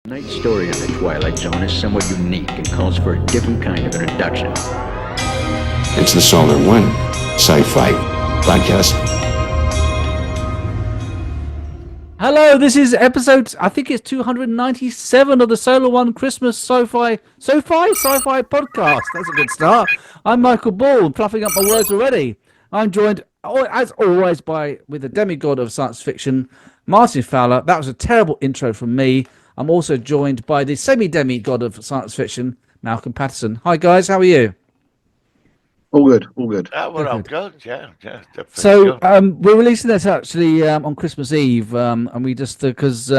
Tonight's story on the Twilight Zone is somewhat unique and calls for a different kind of introduction. It's the Solar One Sci-fi podcast. Hello, this is episode, I think it's 297 of the Solar One Christmas Sci-fi podcast. That's a good start. I'm Michael Ball, fluffing up my words already. I'm joined, as always, with the demigod of science fiction, Martin Fowler. That was a terrible intro from me. I'm also joined by the semi-demigod of science fiction, Malcolm Patterson. Hi, guys. How are you? All good, all good. We're all good, yeah. So we're releasing this actually on Christmas Eve, and we just because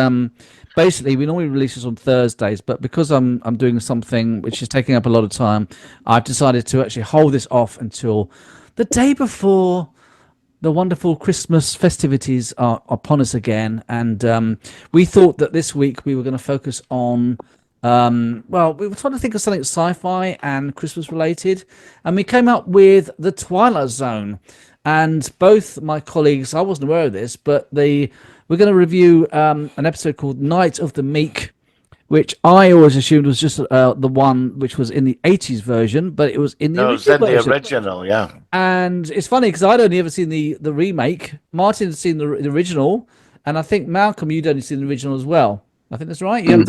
basically we normally release this on Thursdays, but because I'm doing something which is taking up a lot of time, I've decided to actually hold this off until the day before the wonderful Christmas festivities are upon us again, and we thought that this week we were going to focus on. Well, we were trying to think of something sci-fi and Christmas related, and we came up with the Twilight Zone. And both my colleagues, I wasn't aware of this, but we're going to review an episode called Night of the Meek, which I always assumed was just the one which was in the 80s version, but it was in the original version. The original, yeah. And it's funny because I'd only ever seen the remake. Martin had seen the original, and I think Malcolm, you'd only seen the original as well. I think that's right. Yeah.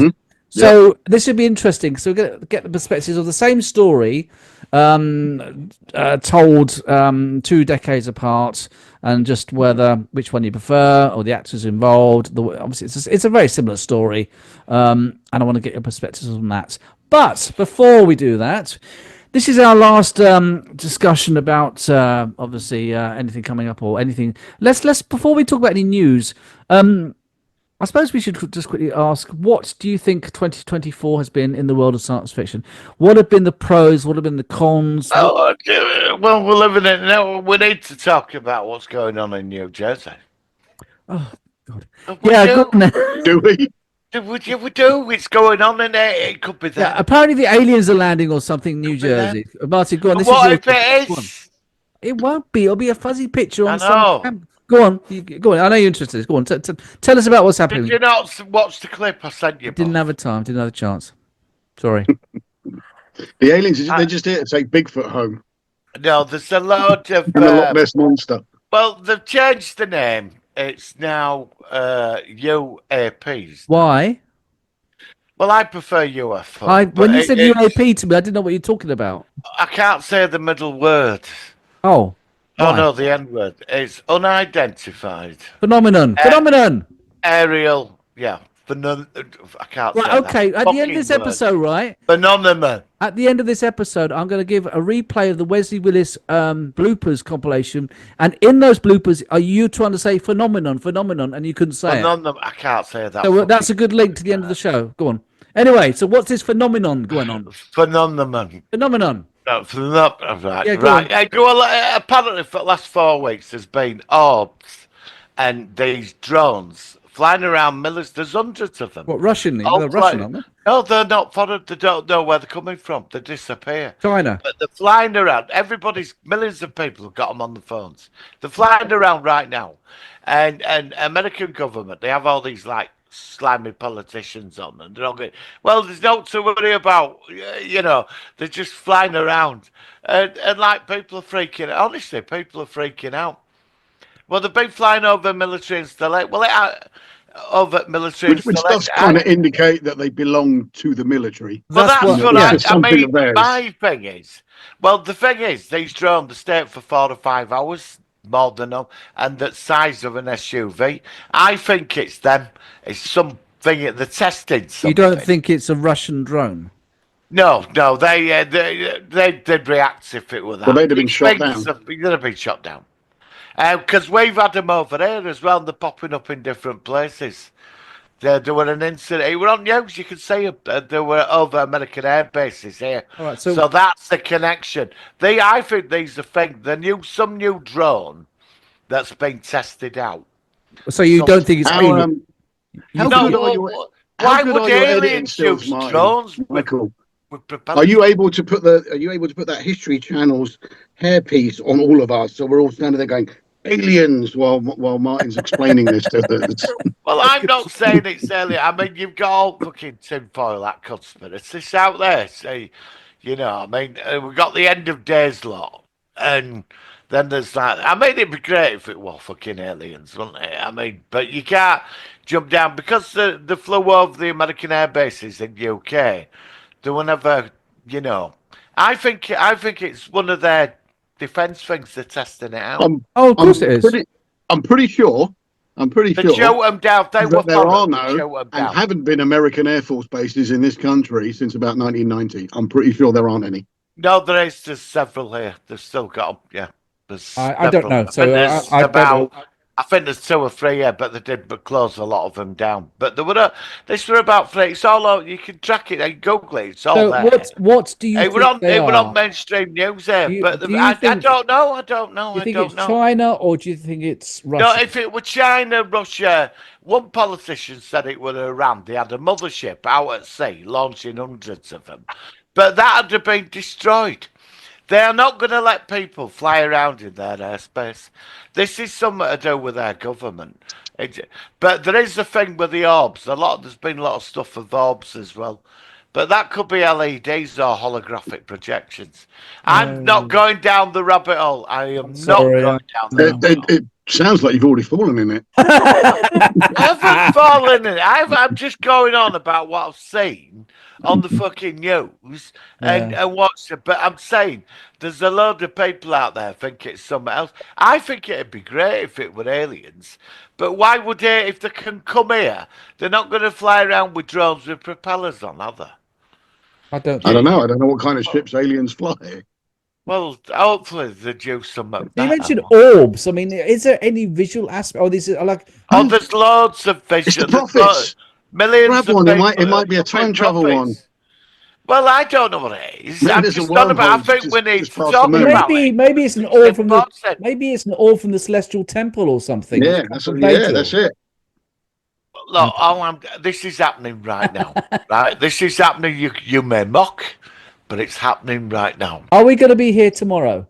So this should be interesting. So we're going to get the perspectives of the same story told 2 decades apart, and just which one you prefer or the actors involved. Obviously, it's a very similar story, and I want to get your perspectives on that. But before we do that, this is our last discussion about obviously anything coming up or anything. Let's before we talk about any news. I suppose we should just quickly ask, what do you think 2024 has been in the world of science fiction? What have been the pros? What have been the cons? Well, we're living in now. We need to talk about what's going on in New Jersey. Oh, God. Go on then. Do we? We do. It's going on in there. It could be that. Yeah, apparently the aliens are landing or something in New Jersey. Martin, go on. This What is if it is? It won't be. It'll be a fuzzy picture on some. Go on. Go on. I know you're interested. Go on. Tell us about what's happening. Did you not watch the clip I sent you? Didn't have a time. Didn't have a chance. Sorry. The aliens, they're just here to take Bigfoot home. No, there's a load of... And the Loch Ness Monster. Well, they've changed the name. It's now UAPs. Why? Well, I prefer UFO. When you said UAP to me, I didn't know what you're talking about. I can't say the middle word. Oh. Oh, why? no, the N word. It's unidentified. Phenomenon. Aerial. Yeah. I can't say okay. that. At the end of this episode, right? Phenomenon. At the end of this episode, I'm going to give a replay of the Wesley Willis bloopers compilation. And in those bloopers, are you trying to say phenomenon, and you couldn't say it? I can't say that. So that's a good link to the end of the show. Go on. Anyway, so what's this phenomenon going on? Phenomenon. No, right. Yeah, right. Well, apparently for the last 4 weeks, there's been orbs and these drones flying around millions. There's hundreds of them. What, Russian? They're Russian, aren't they? No, they're not foreign. They don't know where they're coming from. They disappear. China. But they're flying around. Millions of people have got them on the phones. They're flying around right now. And American government, they have all these like slimy politicians on, and they're all going, well, there's no to worry about, they're just flying around, and like people are freaking out. Honestly, people are freaking out. Well, they've been flying over military installations. Which does kind of indicate that they belong to the military. Well, that's what I mean. My thing is, the thing is, these drones, they stay up for 4 to 5 hours, more than them, and the size of an SUV. I think it's them. It's something they're testing. Something. You don't think it's a Russian drone? No, they'd react if it were that. Well, they'd have been shot down. They'd have been shot down. Because we've had them over here as well. They're popping up in different places. There were an incident. It were on news. You could see there were over American air bases here. All right, so that's the connection. I think these are some new drone that's been tested out. So you don't think it's alien? Why would aliens use drones? Michael, are you able to put that History Channel's hairpiece on all of us? So we're all standing there going, aliens while Martin's explaining this to us. Well, I'm not saying it's alien. I mean, you've got all fucking tinfoil that conspiracists out there. Say, I mean, we've got the end of days lot, and then there's that. I mean, it'd be great if it were fucking aliens, wouldn't it? I mean, but you can't jump down because the flew over the American air bases in UK. They were never, you know. I think it's one of their defence things. They're testing it out. Oh, of course it is. I'm pretty sure. They shut them down. They were that there are foreign. They no shut 'em and down. haven't been American Air Force bases in this country since about 1990. I'm pretty sure there aren't any. No, there is. There's several here. They've still got 'em. Yeah, there's. I don't know. So there's I don't know. I think there's 2 or 3 here, but they did close a lot of them down. But there were this were about 3. It's all out. You can track it. You Google it. It's all So there. what do you It think were on. they It were are? on mainstream news here, Do you- but do you I think- don't know. I don't know. Do you I think don't it's know. China or do you think it's No, Russia? if it were China, Russia, one politician said it were Iran. They had a mothership out at sea, launching hundreds of them. But that had been destroyed. They are not going to let people fly around in their airspace. This is something to do with their government. But there is a thing with the orbs. There's been a lot of stuff with orbs as well. But that could be LEDs or holographic projections. I'm not going down the rabbit hole. I am sorry, not going down the rabbit hole. It sounds like you've already fallen in it. I haven't fallen in it. I'm just going on about what I've seen on the fucking news and watched it. But I'm saying there's a load of people out there think it's something else. I think it'd be great if it were aliens. But why would they, if they can come here, they're not going to fly around with drones with propellers on, are they? I don't I think. don't know. I don't know what kind of ships aliens fly. Well, hopefully they do something You better. mentioned orbs. I mean, is there any visual aspect? Oh, these are like. Oh, there's loads of It's vision. the There's prophets. millions Grab of one. people. It might be a time travel one. Well, I don't know what it is. Maybe I'm there's a just on about. I wormhole think we need just to past talk the moon. about it. Maybe it's an orb from the. Important. Maybe it's an orb from the celestial temple or something. Yeah, It's that's from yeah, Vajra. that's it. Look, this is happening right now. Right, this is happening. You may mock, but it's happening right now. Are we going to be here tomorrow?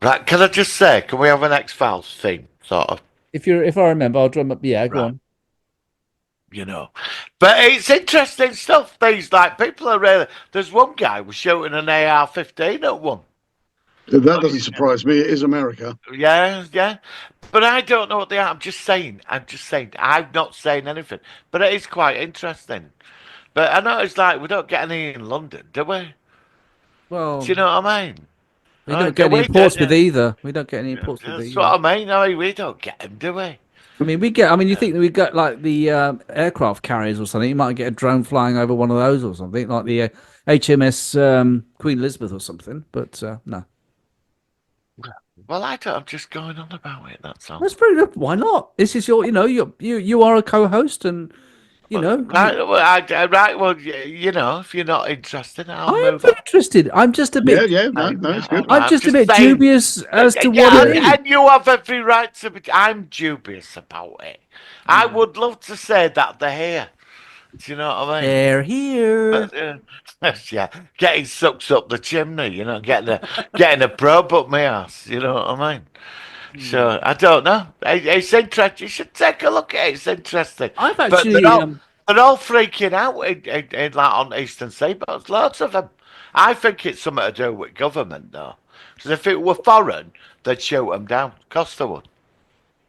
Right? Can I just say? Can we have an X-Files theme, sort of? If I remember, I'll drum up. Yeah, go Right. on. But it's interesting stuff. These people are really. There's one guy was shooting an AR-15 at one. That doesn't surprise me. It is America. Yeah. But I don't know what they are. I'm just saying. I'm not saying anything. But it is quite interesting. But I know it's like we don't get any in London, do we? Well, Do you know what I mean? we don't get any in Portsmouth either. We don't get any in Portsmouth That's either. what I mean. I mean, we don't get them, do we? I mean, we get. I mean, you think that we got like the aircraft carriers or something? You might get a drone flying over one of those or something, like the HMS Queen Elizabeth or something. But no, Well, I'm just going on about it. That's all. that's pretty good. Why not? This is your. You are a co-host, and Right. Well, if you're not interested, I'll I am move very on. interested. I'm just a bit. Yeah. No, it's good. I'm just a bit saying- dubious as to Yeah, what it is. and you have every right to be. I'm dubious about it. I would love to say that they're here. Do you know what I mean? They're here. But, yeah, getting sucked up the chimney. Getting a probe up my ass. You know what I mean? So I don't know. It's interesting. You should take a look at it. It's interesting. I've But actually. they're all freaking out in like on Eastern Seaboard. Lots of them. I think it's something to do with government, though. Because if it were foreign, they'd shoot them down. Of course they would.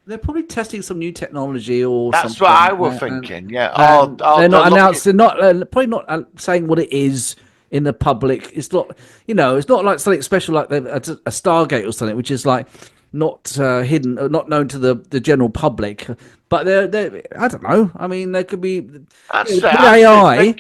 They're probably testing some new technology or That's something. what I was and- thinking. Yeah. and they're not looking- announcing, probably not saying what it is in the public. It's not, it's not like something special like a Stargate or something, which is like not hidden, not known to the general public. But they're I don't know. I mean, there could be That's with it. AI.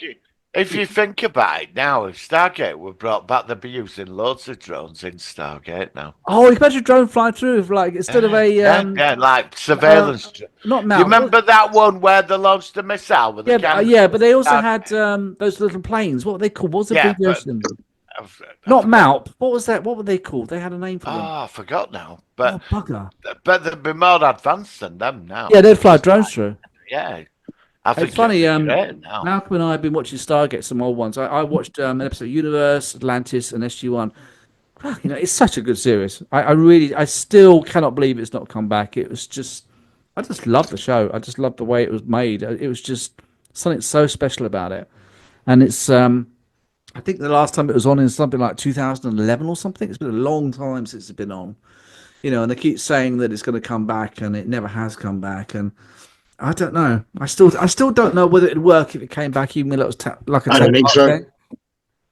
If you think about it now, if Stargate were brought back, they'd be using loads of drones in Stargate now. Oh, you can imagine a drone flying through, like instead of a yeah, like surveillance. not You mount. remember that one where they launched a missile with the camera? Yeah, but they also Stargate? had those little planes. What were they called? What was the Yeah, abbreviation? I Not forgot. Mount. What was that? What were they called? They had a name for them. Oh, I forgot now. Oh, But bugger. they'd be more advanced than them now. Yeah, they'd fly drones through. Yeah. I think It's funny. it'd be great now. Malcolm and I have been watching Stargate, some old ones. I watched an episode of Universe, Atlantis, and SG-1. It's such a good series. I still cannot believe it's not come back. It was just, I just love the show. I just love the way it was made. It was just something so special about it. And it's, I think the last time it was on in something like 2011 or something. It's been a long time since it's been on. And they keep saying that it's going to come back, and it never has come back. And I don't know. I still don't know whether it'd work if it came back, even if it was like a I don't think so. thing.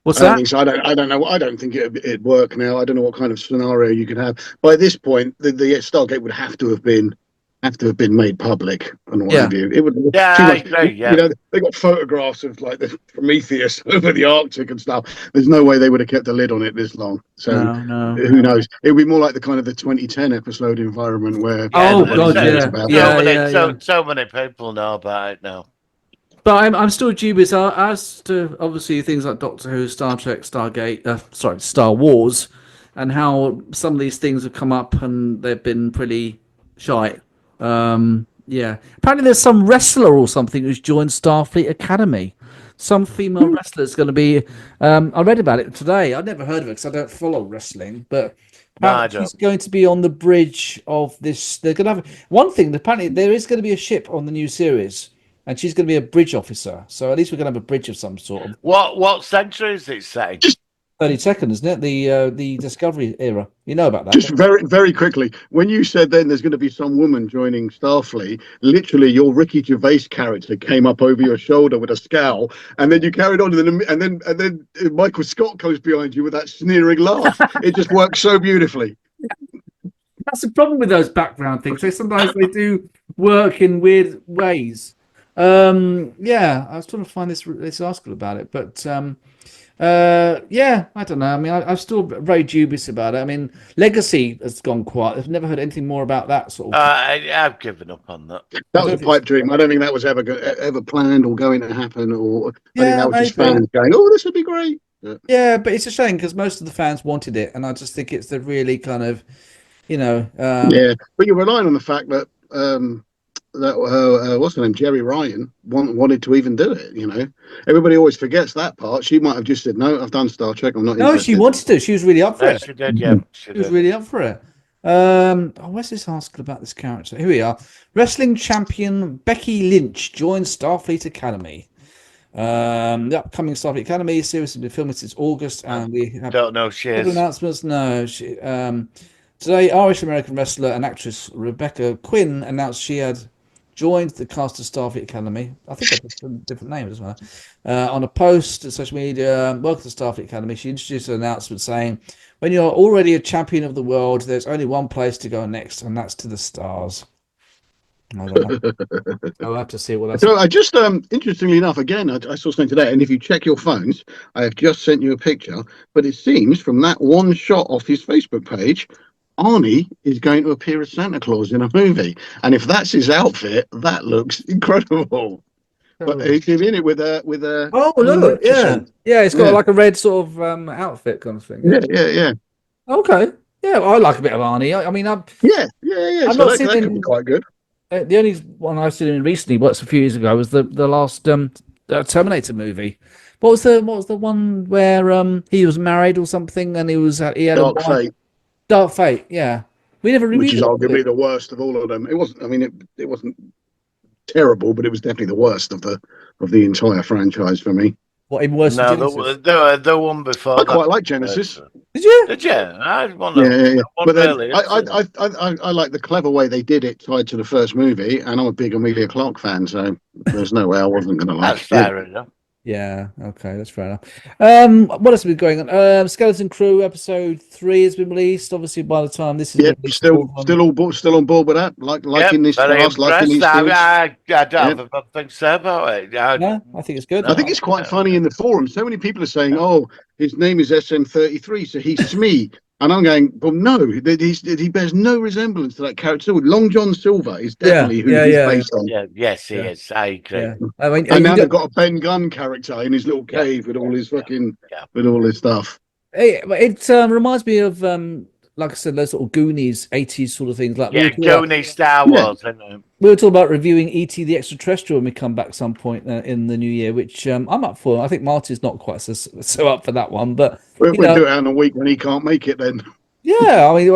What's I don't that? think so. I don't know. I don't think it'd work now. I don't know what kind of scenario you could have. By this point, the Stargate would have to have been made public and what have you. It would Yeah, too I much. agree. Yeah. They got photographs of like the Prometheus over the Arctic and stuff. There's no way they would have kept a lid on it this long. So No. who knows? It would be more like the kind of the 2010 episode environment where Oh, everybody God, knows yeah. about Yeah. it. So many people know about it now. But I'm still dubious as to obviously things like Doctor Who, Star Trek, Stargate, Star Wars, and how some of these things have come up and they've been pretty shite. Yeah. Apparently, there's some wrestler or something who's joined Starfleet Academy. Some female wrestler is going to be. I read about it today. I've never heard of it because I don't follow wrestling, but. No, I Apparently she's don't. going to be on the bridge of this. They're going to have one thing. Apparently, there is going to be a ship on the new series, and she's going to be a bridge officer. So at least we're going to have a bridge of some sort. What century is it set? 32nd, isn't it? The Discovery era. You know about that? Just very, very quickly, when you said then there's going to be some woman joining Starfleet, literally your Ricky Gervais character came up over your shoulder with a scowl, and then you carried on, and then Michael Scott comes behind you with that sneering laugh. It just works so beautifully. That's the problem with those background things. Sometimes they do work in weird ways. Yeah, I was trying to find this article about it, but yeah, I don't know. I mean, I'm still very dubious about it. I mean, Legacy has gone quiet. I've never heard anything more about that sort of. I've given up on that. That was a pipe dream. I don't think that was ever planned or going to happen. Or I think Yeah, that was just maybe. fans going, "Oh, this would be great." Yeah, but it's a shame because most of the fans wanted it, and I just think it's the really kind of, Yeah, but you're relying on the fact that what's her name, Jerry Ryan, wanted to even do it. Everybody always forgets that part. She might have just said, "No, I've done Star Trek. I'm not No, she interested." wanted to. She was really up for Yeah, it. she did. Yeah, She was really up for it. Where's this article about this character? Here we are. Wrestling champion Becky Lynch joins Starfleet Academy. The upcoming Starfleet Academy series has been filming since August, and we have Don't know. She is. announcements. No, today Irish American wrestler and actress Rebecca Quinn announced she had joined the cast of Starfleet Academy. I think that's a different name as well. On a post to social media, welcome to Starfleet Academy. She introduced an announcement saying, "When you're already a champion of the world, there's only one place to go next, and that's to the stars." I don't know. I'll have to see what that's. So I just, interestingly enough, again, I saw something today, and if you check your phones, I have just sent you a picture. But it seems from that one shot off his Facebook page, Arnie is going to appear as Santa Claus in a movie, and if that's his outfit, that looks incredible. But he's in it with a. Oh look, yeah, it's got like a red sort of outfit kind of thing. Yeah. Okay, yeah, well, I like a bit of Arnie. I mean, Yeah. I've So not seen that him. could be quite good. The only one I've seen him recently, a few years ago, was the last Terminator movie. What was the one where he was married or something, and he had Dark a wife? Fate, Dark Fate, yeah. We never which is reviewed it. arguably the worst of all of them. It wasn't. I mean, it wasn't terrible, but it was definitely the worst of the entire franchise for me. What, even worse than No, Genesis? the one before. I quite like Genesis. Did you? Did you? I want Yeah. But then really. I like the clever way they did it tied to the first movie, and I'm a big Amelia Clarke fan, so there's no way I wasn't going to like That's it. fair enough. Yeah, okay, that's fair enough. What else has been going on? Skeleton Crew episode 3 has been released. Obviously, by the time this is released, still on board with that. Liking this cast, liking these dudes. I don't have a bad thing to say about it. No, I think it's good. I think it's quite funny in the forum. So many people are saying, "Oh, his name is SM33, so he's Smee." And I'm going, well, no, he bears no resemblance to that character. Long John Silver is definitely who he's based on. Yes, he is. I agree. Yeah. I mean, And now they've got a Ben Gunn character in his little cave with all his fucking with all his stuff. It reminds me of like I said, those sort of Goonies, 80s sort of things. Like Yeah, Goonies, Star Wars. Yeah. We were talking about reviewing E.T. the Extraterrestrial when we come back some point in the new year, which I'm up for. I think Marty's not quite so up for that one, but We'll do it on a week when he can't make it then. yeah, I mean,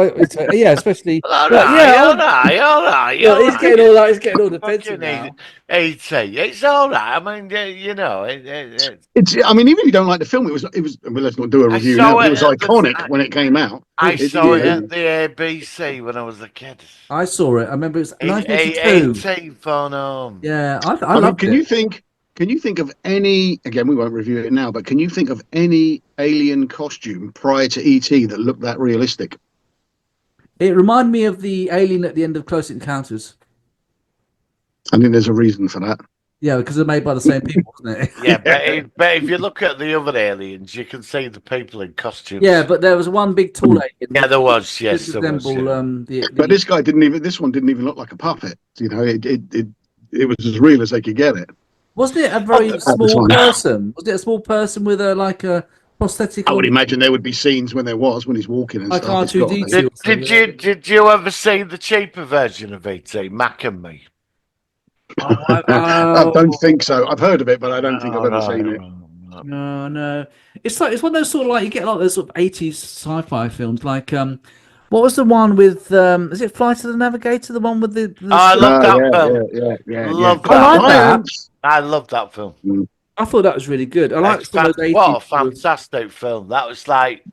yeah, especially. All But, right, yeah, all right. he's getting all that. He's getting all defensive Fucking now. 80. It's all right. I mean, you know, It's. I mean, even if you don't like the film, it was. Well, let's not do a I review saw now. It was it at the iconic when it came out. I saw it yeah. at the ABC when I was a kid. I saw it. I remember it was 1982. 18 phone home. Yeah, I I mean, loved can it. you think? Can you think of any? Again, we won't review it now, but can you think of any alien costume prior to ET that looked that realistic? It reminded me of the alien at the end of Close Encounters. I think there's a reason for that. Yeah, because they're made by the same people, isn't it? Yeah, but if you look at the other aliens, you can see the people in costumes. Yeah, but there was one big tall alien. Yeah, there was. Yes, there was. Resemble, Yeah. But this guy didn't even. This one didn't even look like a puppet. You know, it was as real as they could get it. Wasn't it a very small person? Was it a small person with a prosthetic? I would imagine there would be scenes when he's walking and like stuff. R2D2. Did you ever see the cheaper version of ET, Mac and Me? I don't think so. I've heard of it, but I don't think I've ever seen it. No. It's one of those sort of like you get a lot of those sort of 80s sci-fi films. Like what was the one with is it Flight of the Navigator? The one with the I love that film. Yeah. Love I like that. I love that film. I thought that was really good. I like some of those 80s. What a fantastic film! That was it's like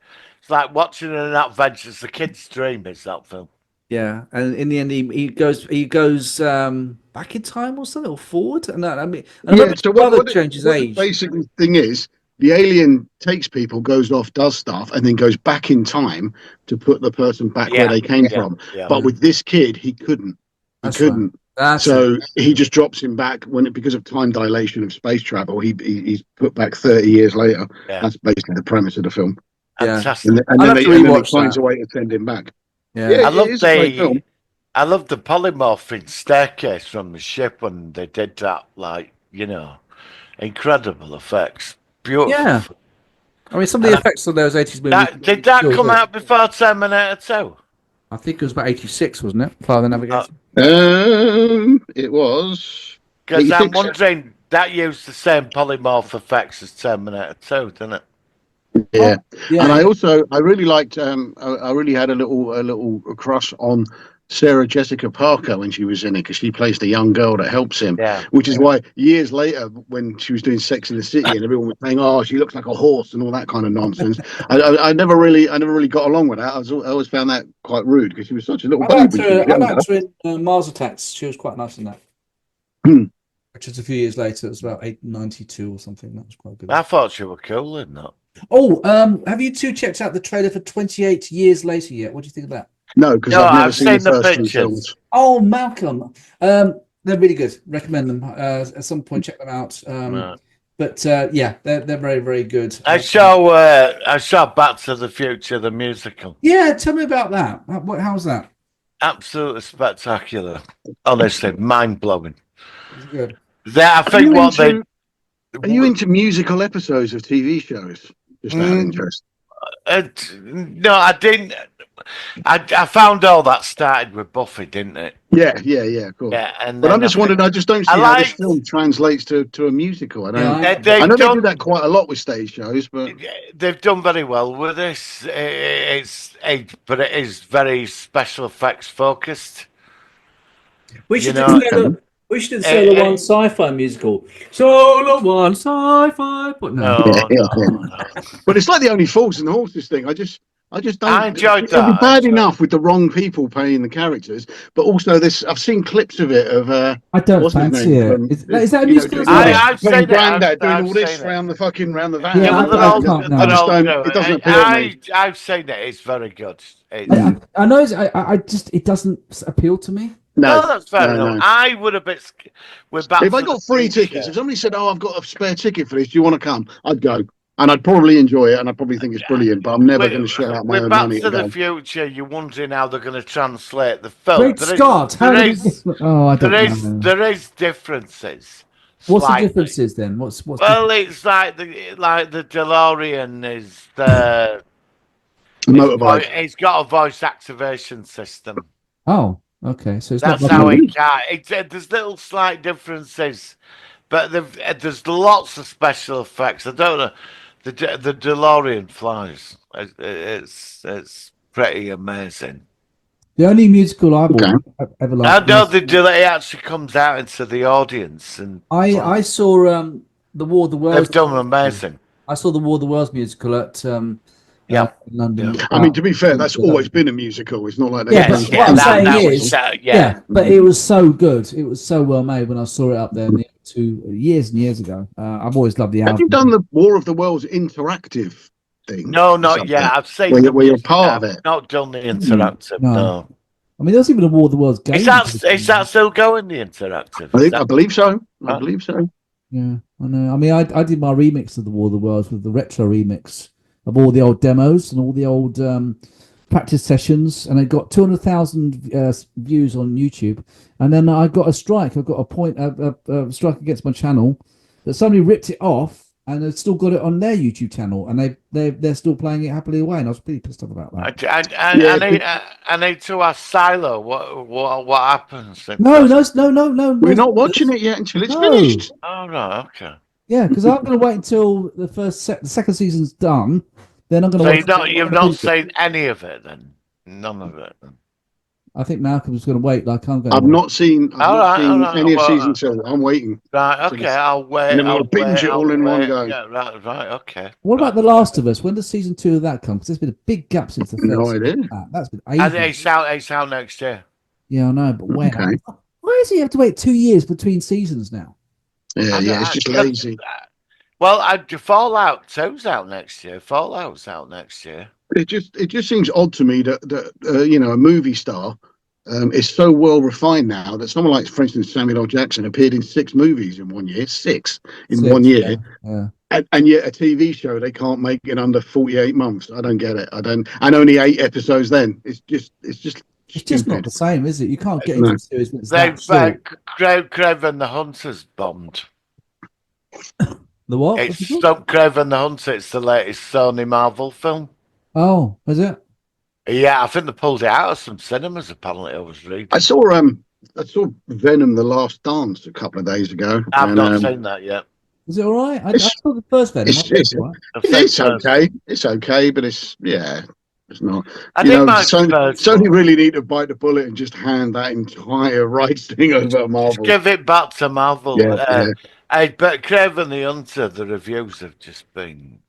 watching an adventure. It's the kid's dream. Is that film? Yeah, and in the end, he goes back in time or something, or forward. And I mean, so what changes age. Basically, thing is, the alien takes people, goes off, does stuff, and then goes back in time to put the person back where they came from. Yeah. But with this kid, he couldn't. Right. He just drops him back because of time dilation of space travel. He's put back 30 years later. Yeah. That's basically the premise of the film. Fantastic. And then he finds a way to send him back. Yeah, I love the polymorphing staircase from the ship when they did that. Like, you know, incredible effects. Beautiful. Yeah. I mean, some of the effects of those 80s movies. Did that come out before Terminator 2? I think it was about 86, wasn't it? Flight of the Navigator. It was. Because I'm wondering, that used the same polymorph effects as Terminator 2, didn't it? Yeah. And I really liked. I really had a little crush on Sarah Jessica Parker when she was in it because she plays the young girl that helps him. Yeah. Which is why years later, when she was doing Sex in the City, and everyone was saying, "Oh, she looks like a horse" and all that kind of nonsense, I never really got along with that. I always found that quite rude because she was such a little baby. I liked her in Mars Attacks. She was quite nice in that. Which is a few years later. It was about 892 or something. That was quite good. I thought she was cool in that. Oh, have you two checked out the trailer for 28 Years Later yet? What do you think of that? No, because I've never seen the first two films. Oh, Malcolm. They're really good. Recommend them. At some point, check them out. But yeah, they're very, very good. I saw Back to the Future, the musical. Yeah, tell me about that. How's that? Absolutely spectacular. Honestly, mind blowing. Good. I think Are you into musical episodes of TV shows? Just out of interest. No, I didn't. I found all that started with Buffy, didn't it? Yeah, of course. Yeah, but I'm just wondering. I just don't see how this film translates to a musial. I know they do that quite a lot with stage shows, but they've done very well with this. But it is very special effects focused. We should do Solo One Sci-Fi musical. Solo One Sci-Fi, but no. But it's like the Only Fools and Horses thing. I just don't. I enjoyed that. It'd be bad enough with the wrong people playing the characters, but also this. I've seen clips of it of. I don't fancy it. Is that a musical? I've seen Grandad doing all this round the van. Yeah, it doesn't appeal to me. I've seen it. It's very good. I know. It doesn't appeal to me. No, that's fair enough. No. I would have been. If I got free tickets, if somebody said, "Oh, I've got a spare ticket for this. Do you want to come?" I'd go, and I'd probably enjoy it, and I'd probably think it's brilliant. But I'm never going to shell out my own money. With Back to the Future, you're wondering how they're going to translate the film. Great Scott! There is differences. What's the differences then? What's well, it's like the DeLorean is the. Motorbike. It's got a voice activation system. Oh, okay. So it's That's not. how it can. There's little slight differences, but there's lots of special effects. I don't know. The DeLorean flies. It's pretty amazing. The only musical I've Okay. ever I liked. know it actually comes out into the audience, and I saw the War of the they've Worlds. done amazing. I saw the War of the Worlds musical at Yeah. in London. Yeah. I mean, to be fair, that's always been a musical. It's not like they've Yeah, changed but what I'm saying is, yeah. but it was so good. It was so well made when I saw it up there 2 years and years ago. I've always loved the Have album. you done the War of the Worlds interactive thing? No, or not something? yet. I've seen Where you're part of it. Not done the interactive. No. No. I mean, there's even a War of the Worlds game. Is that still going, the interactive? I believe so. I Huh? believe so. Yeah, I know. I mean, I did my remix of the War of the Worlds with the retro remix of all the old demos and all the old practice sessions, and it got 200,000 views on YouTube. And then I got a strike. I got a strike against my channel that somebody ripped it off, and they've still got it on their YouTube channel, and they're still playing it happily away. And I was pretty pissed off about that. I need to ask Silo what happens. No. We're not watching it yet until it's finished. Oh right, okay. Yeah, because I'm going to wait until the second season's done. Then I'm going to. So you've not seen any of it then? None of it. Then. I think Malcolm's going to wait. Like I'm going. I've not seen any of season 2. I'm waiting. Right, okay, I'll wait. And then we'll binge it all in one go. Yeah, right, okay. What about The Last of Us? When does season 2 of that come? Because there's been a big gap since the first. No idea. That's been And ages. it's out next year. Yeah, I know, but when? Okay. Why does he have to wait 2 years between seasons now? Yeah, it's just lazy. Well, Fallout 2's out next year. Fallout's out next year. It just seems odd to me that a movie star is so well refined now that someone like, for instance, Samuel L. Jackson appeared in 6 movies in 1 year. 6 in 1 year. Yeah. And yet a TV show they can't make in under 48 months. I don't get it. And only 8 episodes then. It's just not the same, is it? You can't get into the series when it's that short. Craven the Hunter's bombed. The what? It's Stop Craven the Hunter. It's the latest Sony Marvel film. Oh, is it? Yeah, I think they pulled it out of some cinemas. Apparently, I was reading. I saw Venom: The Last Dance a couple of days ago. I've not seen that yet. Is it all right? I saw the first Venom. It's okay. It's okay, but it's not. I think Sony really need to bite the bullet and just hand that entire rights thing over to Marvel. Just give it back to Marvel. Yeah. But Craven the Hunter, the reviews have just been.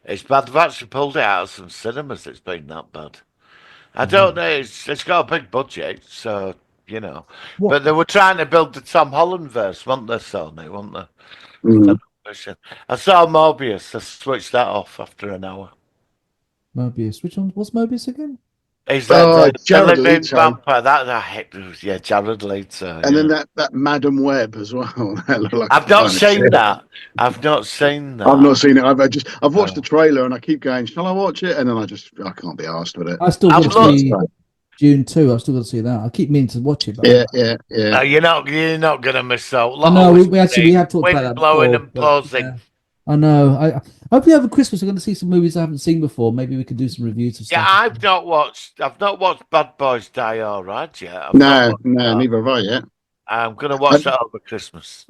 It's bad. They've actually pulled it out of some cinemas. It's been that bad. I don't know. It's got a big budget, so But they were trying to build the Tom Holland verse, weren't they, Sony? Weren't they? Mm. I saw Mobius. I switched that off after an hour. Mobius. Which one? What's Mobius again? He's the Jared living Leto. vampire. Jared Leto. And then that Madam Web as well. I've not seen that. I've not seen that. I've not seen it. I've watched the trailer and I keep going, shall I watch it? And then I can't be asked with it. I still got to see June 2. I've still got to see that. I keep meaning to watch it. But Yeah. No, you're not gonna miss out. I know we have talked about that blowing before, and pausing. Yeah. I know. I hopefully over Christmas we're going to see some movies I haven't seen before. Maybe we could do some reviews of stuff. Yeah, I've not watched Bad Boys Die Alright yet. No, neither have I yet. I'm gonna watch that over Christmas.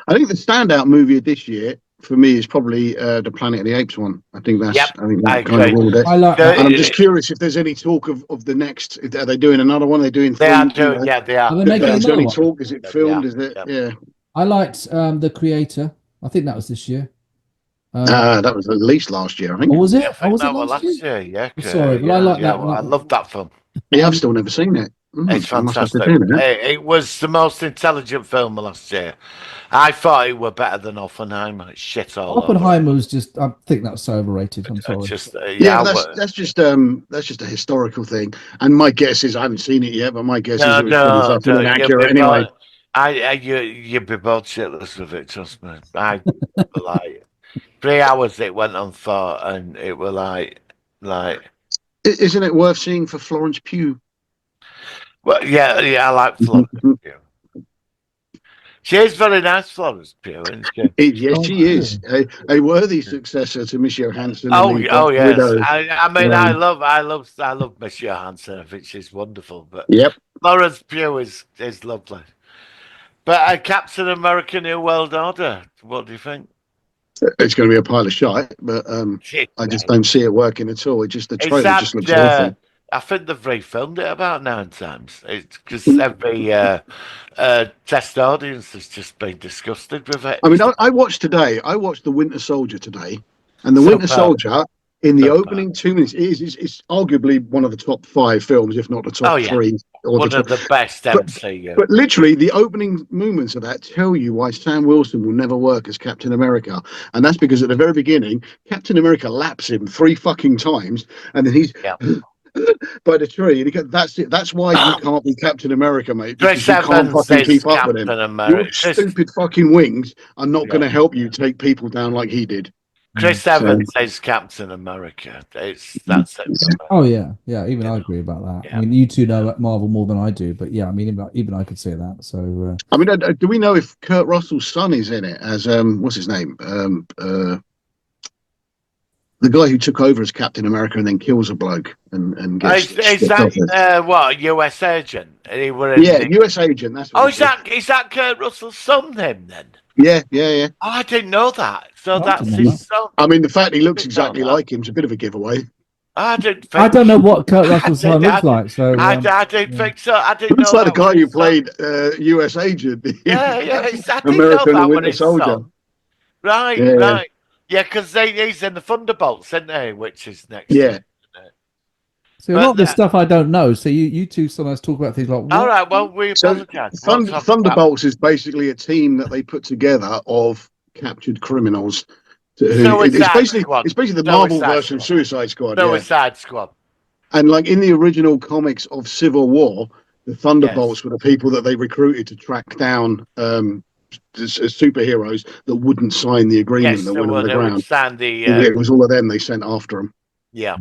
I think the standout movie of this year for me is probably the Planet of the Apes one. I think that's. Yep, I think I that kind of ruled it. I like And I'm just curious if there's any talk of the next. Are they doing another one? Are they doing? They are doing. Yeah, they are. Are they making Is another there any one? talk? Is it filmed? Is it? Yep. Yeah. I liked The Creator. I think that was this year. That was at least last year, I think. Or was it? Yeah, I think was that it was last year? Yeah. Sorry, but I like that one. I love that film. Yeah, I've still never seen it. It's I must have to fantastic. do it. It was the most intelligent film last year. I thought it were better than Oppenheimer. It's shit all over. Oppenheimer was just. I think that was so overrated. I'm sorry. That's just a historical thing. And my guess is I haven't seen it yet, but my guess is it was pretty inaccurate anyway. You'd be bored shitless with it, trust me. I like 3 hours it went on for, and it were like. Isn't it worth seeing for Florence Pugh? Well, yeah, I like Florence Pugh. She is very nice, Florence Pugh, isn't she? Yes, Oh, she is a worthy successor to Miss Johansson and the Oh Black yes. Widow. I mean, Um, I love Miss Johansson. I think she's wonderful. But yep, Florence Pugh is lovely. But Captain America: New World Order. What do you think? it's going to be a pile of shite, but I just don't see it working at all. It just the Is trailer that? just looks awful. I think they've refilmed it about 9 times. It's because every test audience has just been disgusted with it. I mean, I watched today. I watched The Winter Soldier today, and The Winter Superb. Soldier in the Superb. opening 2 minutes it's arguably one of the top 5 films, if not the top Oh, yeah. 3. Or One the of the best MCU. But literally, the opening movements of that tell you why Sam Wilson will never work as Captain America, and that's because at the very beginning, Captain America laps him 3 fucking times, and then he's Yeah. by the tree, and he goes, "That's it. That's why you can't be Captain America, mate. Chris Because you can't Evans fucking is keep up with him. Captain Your America. stupid fucking wings are not Yeah. going to help you take people down like he did." Chris Evans is Captain America. That's it. Oh yeah, even I agree about that. Yeah. I mean, you two know Marvel more than I do, but yeah, I mean, even I could say that. So I mean, do we know if Kurt Russell's son is in it as what's his name? The guy who took over as Captain America and then kills a bloke and gets. Is that what, US agent? He were in Yeah, US agent. That's what is that Kurt Russell's son then? Yeah. Oh, I didn't know that. So I that's didn't know his son. I mean, the fact he looks Didn't know exactly that. like him is a bit of a giveaway. I didn't think. I don't know what Kurt Russell's son looks like. So I didn't think so. I didn't Looks know like the that guy was who his son. played US agent. Yeah, I didn't American know that Winter was his Soldier. son. Right, Yeah. right. Yeah, because he's in the Thunderbolts, isn't he? Which is next. Yeah. year, isn't it? a lot of this stuff I don't know. So you two sometimes talk about things like what? All right. Well, we So apologise. Thunderbolts is basically a team that they put together of captured criminals. Suicide Squad. It's basically the Marvel Suicide version of Squad. Suicide Squad. Yeah. Suicide Squad. And like in the original comics of Civil War, the Thunderbolts were the people that they recruited to track down superheroes that wouldn't sign the agreement Yes, that the went one that would underground. stand the. It was all of them they sent after him. Yeah.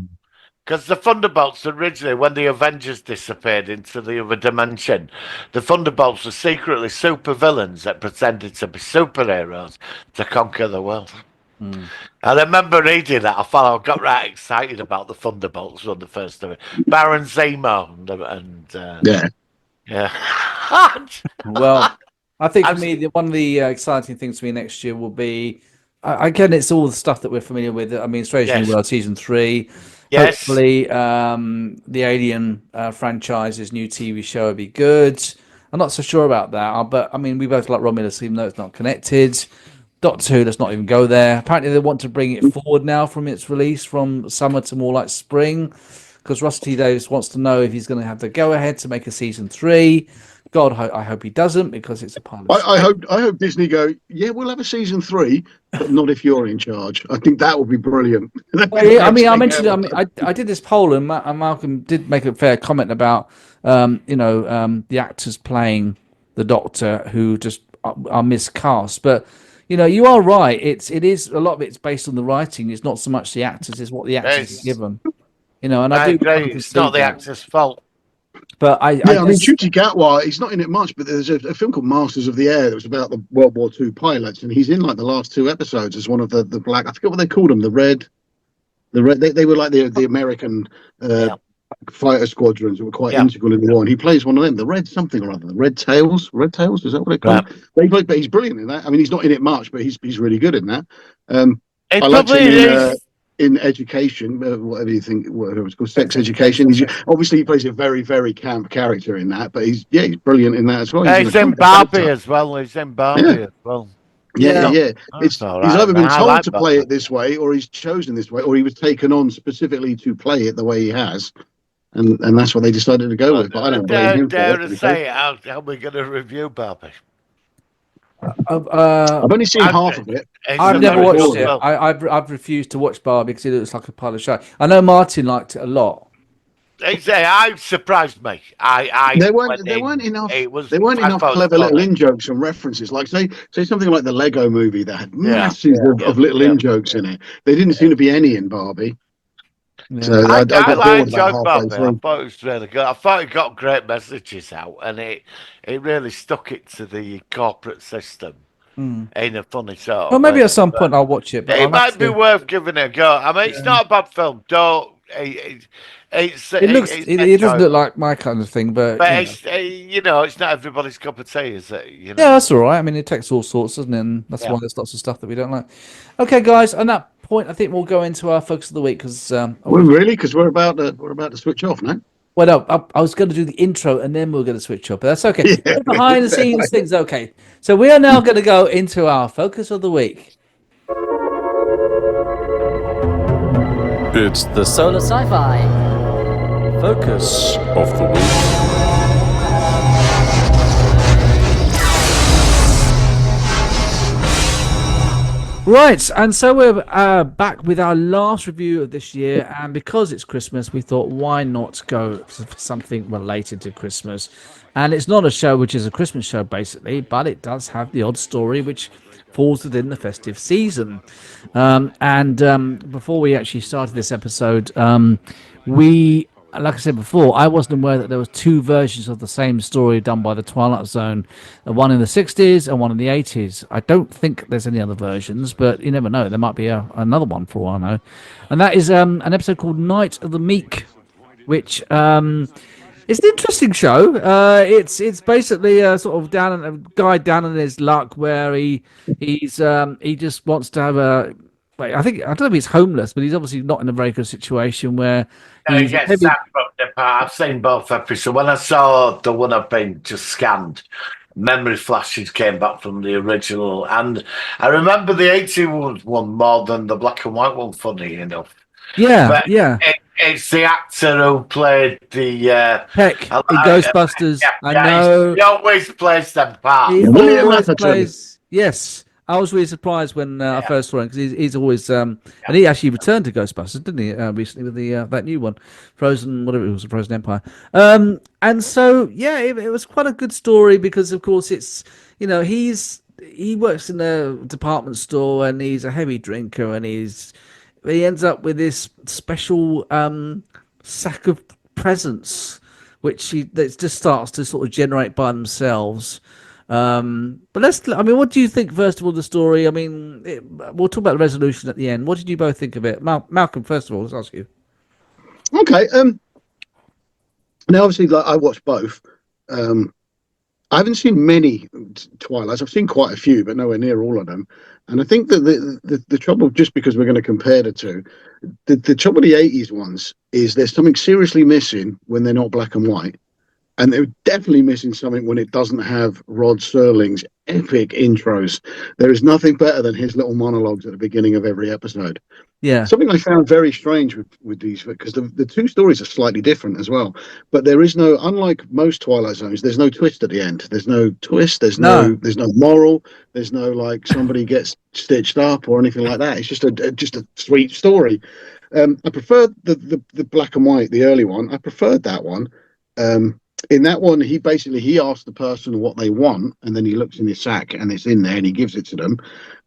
Because the Thunderbolts originally, when the Avengers disappeared into the other dimension, the Thunderbolts were secretly supervillains that pretended to be superheroes to conquer the world. I remember reading that. I got right excited about the Thunderbolts when the first of it. Baron Zemo and yeah. Well, I think for me, one of the exciting things for me next year will be, again, it's all the stuff that we're familiar with. I mean, Strange New World Season 3. Yes. Hopefully, the Alien franchise's new TV show will be good. I'm not so sure about that, but I mean, we both like Romulus, even though it's not connected. Doctor Who, let's not even go there. Apparently, they want to bring it forward now from its release from summer to more like spring, because Russell T Davies wants to know if he's going to have the go ahead to make a season 3. God, I hope he doesn't, because it's a pilot. I hope Disney go, yeah, we'll have a season 3, but not if you're in charge. I think that would be brilliant. I mean, I mentioned. I mean, I did this poll, and Malcolm did make a fair comment about, the actors playing the Doctor who just are miscast. But you are right. It is a lot of it's based on the writing. It's not so much the actors; it's what the actors are given. And I do agree. It's not the actor's fault. I But mean, Ncuti Gatwa, he's not in it much, but there's a film called Masters of the Air that was about the World War II pilots, and he's in like the last 2 episodes as one of the black. I forget what they called them. The red. They were like the American fighter squadrons who were quite integral in the war, and he plays one of them. The Red something or other. The Red Tails. Red Tails, is that what they call it? But he's brilliant in that. I mean, he's not in it much, but he's really good in that. It I liked probably him is. in Education, whatever you think, whatever it's called, Sex Education. Obviously he plays a very, very camp character in that, but he's brilliant in that as well. He's in Barbie as well. He's in Barbie as well. Yeah. He's either been told to play Barbie. it this way, or he's chosen this way, or he was taken on specifically to play it the way he has, and that's what they decided to go with. But I don't blame him. Dare to say, how are we going to review Barbie? I've only seen half of it. I've never watched it. I've refused to watch Barbie because it looks like a pile of shit. I know Martin liked it a lot. I surprised me. There weren't enough clever little in jokes and references. Like say something like the Lego Movie that had masses of little in jokes in it. There didn't seem to be any in Barbie. So I, I got I bored liked about Joe halfway Bobby. I through. thought it was really good. I thought it got great messages out, and it really stuck it to the corporate system in a funny sort Well, of maybe way. at some But point I'll watch it, but it I'll have might be to. worth giving it a go. I mean, it's not a bad film. Don't. It's It doesn't look enjoyable, like my kind of thing, but but you know. it's it's not everybody's cup of tea, is it? Yeah, that's all right. I mean, it takes all sorts, doesn't it? And that's Yeah. why there's lots of stuff that we don't like. Okay, guys, on that point, I think we'll go into our focus of the week because Well, really, because we're about to switch off now. well, no, I was going to do the intro and then we are going to switch up, but that's okay. Yeah, Behind the fair scenes play. things, okay. So we are now going to go into our focus of the week. It's the Solar Sci-Fi. focus of the week. Right, and so we're back with our last review of this year, and because it's Christmas, we thought, why not go for something related to Christmas? And it's not a show which is a Christmas show, basically, but it does have the odd story which falls within the festive season. Before we actually started this episode, like I said before, I wasn't aware that there was two versions of the same story done by the Twilight Zone, one in the 60s and one in the 80s. I don't think there's any other versions, but you never know. There might be another one for all I know. And that is an episode called Night of the Meek, which it's an interesting show. It's basically a sort of a guy down on his luck where he just wants to have a. Wait, I don't know if he's homeless, but he's obviously not in a very good situation where He he's gets maybe. sacked from the part. I've seen both episodes. When I saw the one I've been just scanned, memory flashes came back from the original, and I remember the 80 one more than the black and white one. Funny enough, Yeah, but yeah. it's the actor who played the Heck, in Ghostbusters. I know. He always plays them He parts. William always Atherton. plays. Yes, I was really surprised when I first saw him because he's always and he actually returned to Ghostbusters, didn't he? Recently with the that new one, Frozen, whatever it was, Frozen Empire. And so yeah, it was quite a good story because of course it's he works in a department store and he's a heavy drinker and he ends up with this special sack of presents which that just starts to sort of generate by themselves. But what do you think first of all the story? I mean, we'll talk about the resolution at the end. What did you both think of it? Malcolm, first of all, let's ask you. Okay. Now, obviously, like, I watched both. I haven't seen many Twilights. I've seen quite a few, but nowhere near all of them. And I think that the trouble, just because we're going to compare the two, the trouble with the 80s ones is there's something seriously missing when they're not black and white. And they're definitely missing something when it doesn't have Rod Serling's epic intros. There is nothing better than his little monologues at the beginning of every episode. Yeah. Something I found very strange with these, because the two stories are slightly different as well. But there is no, unlike most Twilight Zones, there's no twist at the end. There's no twist. There's no moral. There's no like somebody gets stitched up or anything like that. It's just a sweet story. I preferred the black and white, the early one. I preferred that one. In that one, he asks the person what they want, and then he looks in his sack, and it's in there, and he gives it to them.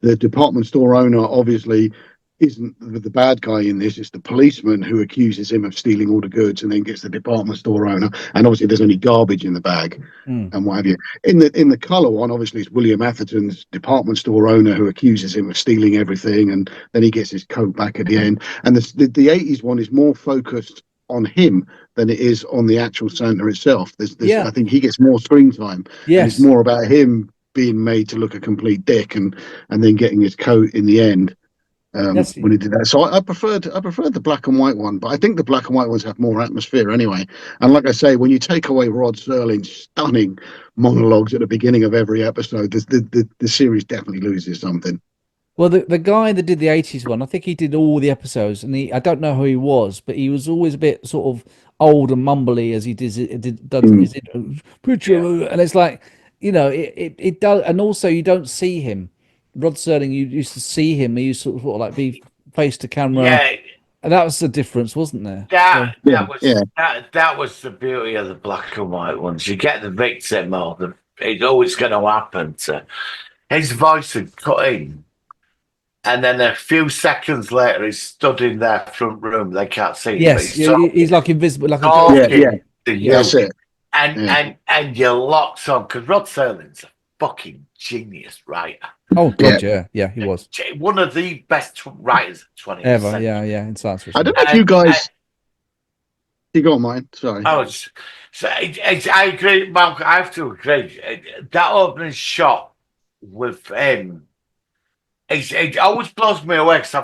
The department store owner obviously isn't the bad guy in this; it's the policeman who accuses him of stealing all the goods, and then gets the department store owner. And obviously, there's only garbage in the bag, and what have you. In the color one, obviously, it's William Atherton's department store owner who accuses him of stealing everything, and then he gets his coat back at the end. And the 80s one is more focused on him than it is on the actual Santa itself. I think he gets more screen time. Yes. And it's more about him being made to look a complete dick and then getting his coat in the end when he did that. So I preferred the black and white one, but I think the black and white ones have more atmosphere anyway. And like I say, when you take away Rod Serling's stunning monologues at the beginning of every episode, the series definitely loses something. Well, the guy that did the 80s one, I think he did all the episodes, and I don't know who he was, but he was always a bit sort of old and mumbly as he does his picture, and it's like, it does, and also you don't see him. Rod Serling, you used to see him, he used to sort of like be face to camera, and that was the difference, wasn't there? That was the beauty of the black and white ones. You get the victim, or it's always going to happen. His voice had cut in and then a few seconds later, he's stood in their front room. They can't see him, but Yes, he's he's like invisible, like a talking ghost. Yeah, to you. that's it. And you're locked on because Rod Serling's a fucking genius writer. Oh God, yeah, he was One of the best writers of 20th ever. century. Yeah, in science fiction. I don't know if you guys. You go on, mine. Sorry. I agree, Malcolm. I have to agree. That opening shot with him, it always blows me away because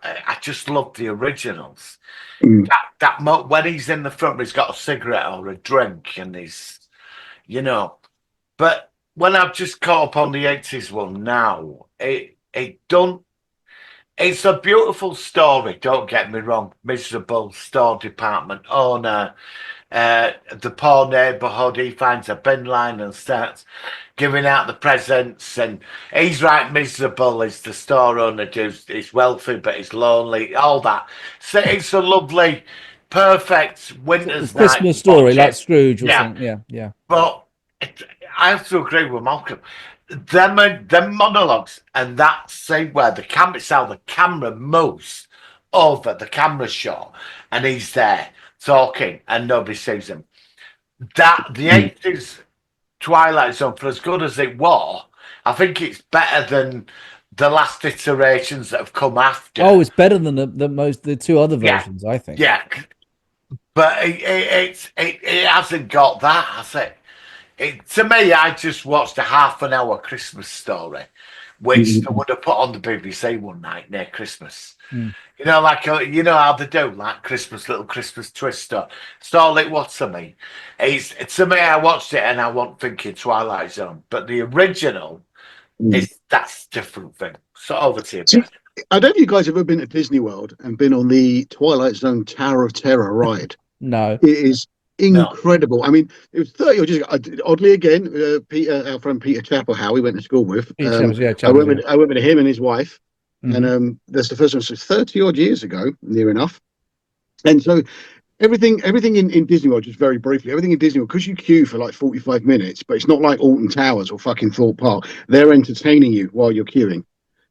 I just love the originals. Mm. When he's in the front, he's got a cigarette or a drink, and he's, But when I've just caught up on the 80s one now, it's a beautiful story, don't get me wrong. Miserable store department owner, the poor neighbourhood, he finds a bin line and starts giving out the presents, and he's right miserable as the store owner does. He's wealthy, but he's lonely, all that. So it's a lovely, perfect winter's night Christmas story, like watching. Scrooge or something. Yeah. But I have to agree with Malcolm. Them monologues and that scene where it's how the camera moves over the camera shot and he's there talking and nobody sees him. The 80s Twilight Zone, for as good as it was, I think it's better than the last iterations that have come after. Oh, it's better than the two other versions, I think. Yeah, but it hasn't got that, has it? To me, I just watched a half an hour Christmas story, which they would have put on the BBC one night near Christmas. Like how they do, like little Christmas twist. It's all it was to me. To me, I watched it and I wasn't thinking Twilight Zone, but the original that's a different thing. So over to you. See, I don't know if you guys have ever been to Disney World and been on the Twilight Zone Tower of Terror ride. No. It is incredible. No. I mean, it was 30 or just oddly again, our friend Peter Chappell, how we went to school with. I went with him and his wife. And that's the first one. So 30 odd years ago, near enough. And so everything in Disney World, just very briefly, everything in Disney World, because you queue for like 45 minutes, but it's not like Alton Towers or fucking Thorpe Park. They're entertaining you while you're queuing.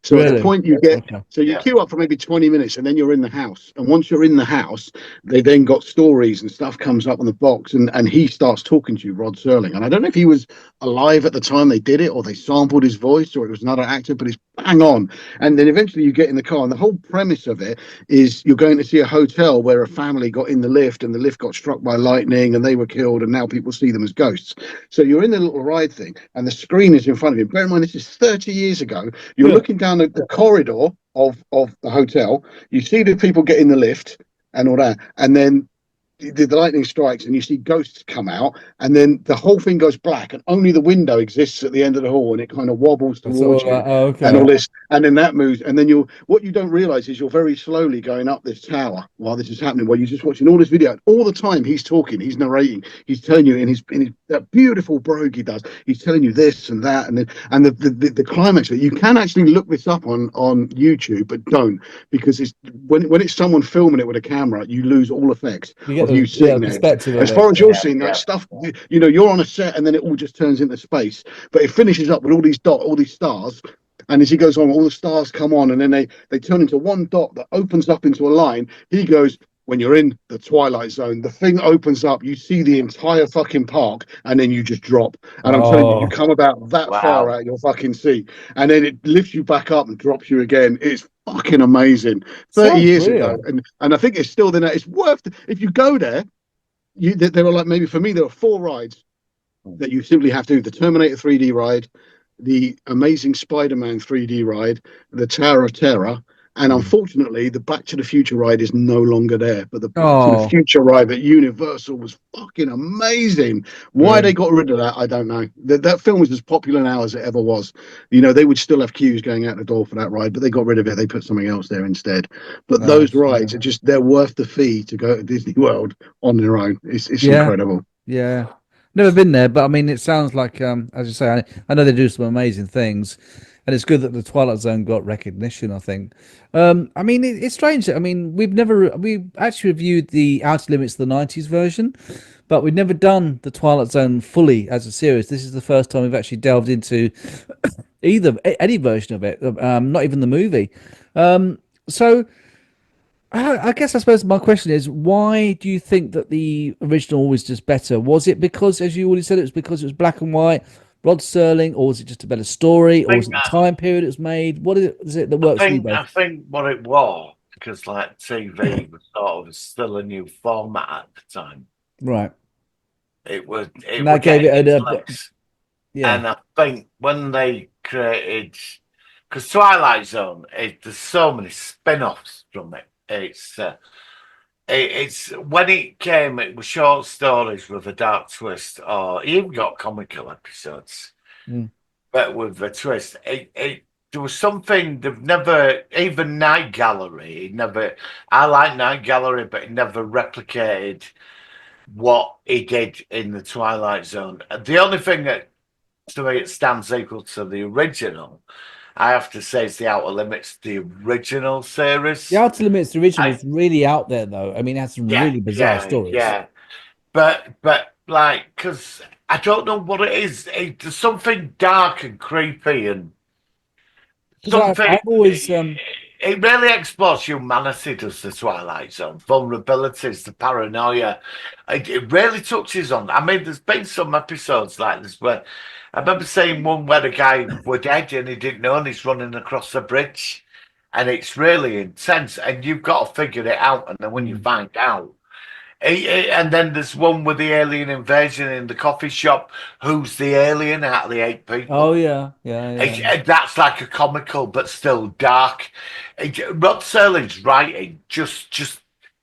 So at the point you get, you queue up for maybe 20 minutes and then you're in the house. And once you're in the house, they then got stories and stuff comes up on the box and he starts talking to you, Rod Serling. And I don't know if he was alive at the time they did it or they sampled his voice or it was another actor, but it's bang on. And then eventually you get in the car and the whole premise of it is you're going to see a hotel where a family got in the lift and the lift got struck by lightning and they were killed and now people see them as ghosts. So you're in the little ride thing and the screen is in front of you. Bear in mind, this is 30 years ago. You're looking down the corridor of the hotel, you see the people get in the lift and all that, and then the lightning strikes and you see ghosts come out and then the whole thing goes black and only the window exists at the end of the hall and it kind of wobbles towards you and all this, and then that moves, and then what you don't realize is you're very slowly going up this tower while this is happening, while you're just watching all this video all the time. He's talking, he's narrating, he's telling you in his that beautiful brogue he does, he's telling you this and that, and the climax of it. You can actually look this up on YouTube, but don't, because it's when it's someone filming it with a camera, you lose all effects of you seeing it. As far as you're seeing that stuff, you're on a set and then it all just turns into space, but it finishes up with all these stars. And as he goes on, all the stars come on and then they turn into one dot that opens up into a line. He goes, when you're in the Twilight Zone, the thing opens up, you see the entire fucking park, and then you just drop. And I'm telling you, you come about that far out your fucking seat, and then it lifts you back up and drops you again. It's fucking amazing. 30 years ago. And I think it's still there. It's worth, if you go there, there are like, maybe for me, there are 4 rides that you simply have to do. The Terminator 3D ride, the Amazing Spider-Man 3D ride, the Tower of Terror, and unfortunately the Back to the Future ride is no longer there, but the Back to the Future ride at Universal was fucking amazing. Why they got rid of that, I don't know. That film was as popular now as it ever was. They would still have queues going out the door for that ride, but they got rid of it. They put something else there instead. But those rides are they're worth the fee to go to Disney World on their own. It's incredible. Yeah. Never been there, but I mean, it sounds like, as you say, I know they do some amazing things, and it's good that the Twilight Zone got recognition, I think. I mean, it's strange. I mean, we actually reviewed the Outer Limits, the 90s version, but we've never done the Twilight Zone fully as a series. This is the first time we've actually delved into any version of it, not even the movie. So I guess I suppose my question is, why do you think that the original was just better? Was it because, as you already said, it was because it was black and white, Rod Serling, or was it just a better story, or was it the time period it was made? What is it that works for you both? I think what it was, because like TV was sort of still a new format at the time. Right. It was And that gave it yeah. And I think when they created, because Twilight Zone, there's so many spin-offs from it. It's when it came, it was short stories with a dark twist, or you even got comical episodes, but with a twist. There was something they've never, even Night Gallery, never. I like Night Gallery, but it never replicated what he did in the Twilight Zone. The only thing that to me it stands equal to the original, I have to say, is the Outer Limits, the original series. The Outer Limits, the original, is really out there, though. I mean, it has some really bizarre stories. Yeah, but like, because I don't know what it is. There's something dark and creepy and something. I've always. It really explores humanity, does the Twilight Zone? Vulnerabilities, the paranoia. It really touches on. I mean, there's been some episodes like this where I remember seeing one where the guy was dead and he didn't know, and he's running across the bridge, and it's really intense. And you've got to figure it out, and then when you find out. And then there's one with the alien invasion in the coffee shop. Who's the alien out of the 8 people? Oh yeah. That's like a comical but still dark. Rod Serling's writing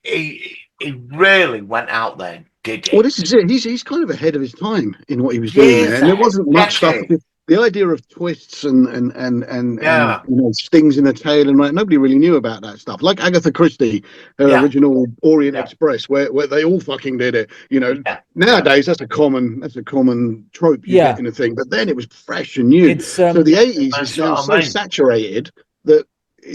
he really went out there and did it. Well, this is it. He's kind of ahead of his time in what he was doing there, and there wasn't much stuff. The idea of twists and stings in the tail, and nobody really knew about that stuff. Like Agatha Christie, her original Orient Express, where they all fucking did it. Nowadays that's a common trope you get in a thing, but then it was fresh and new. So the 80s is now so saturated that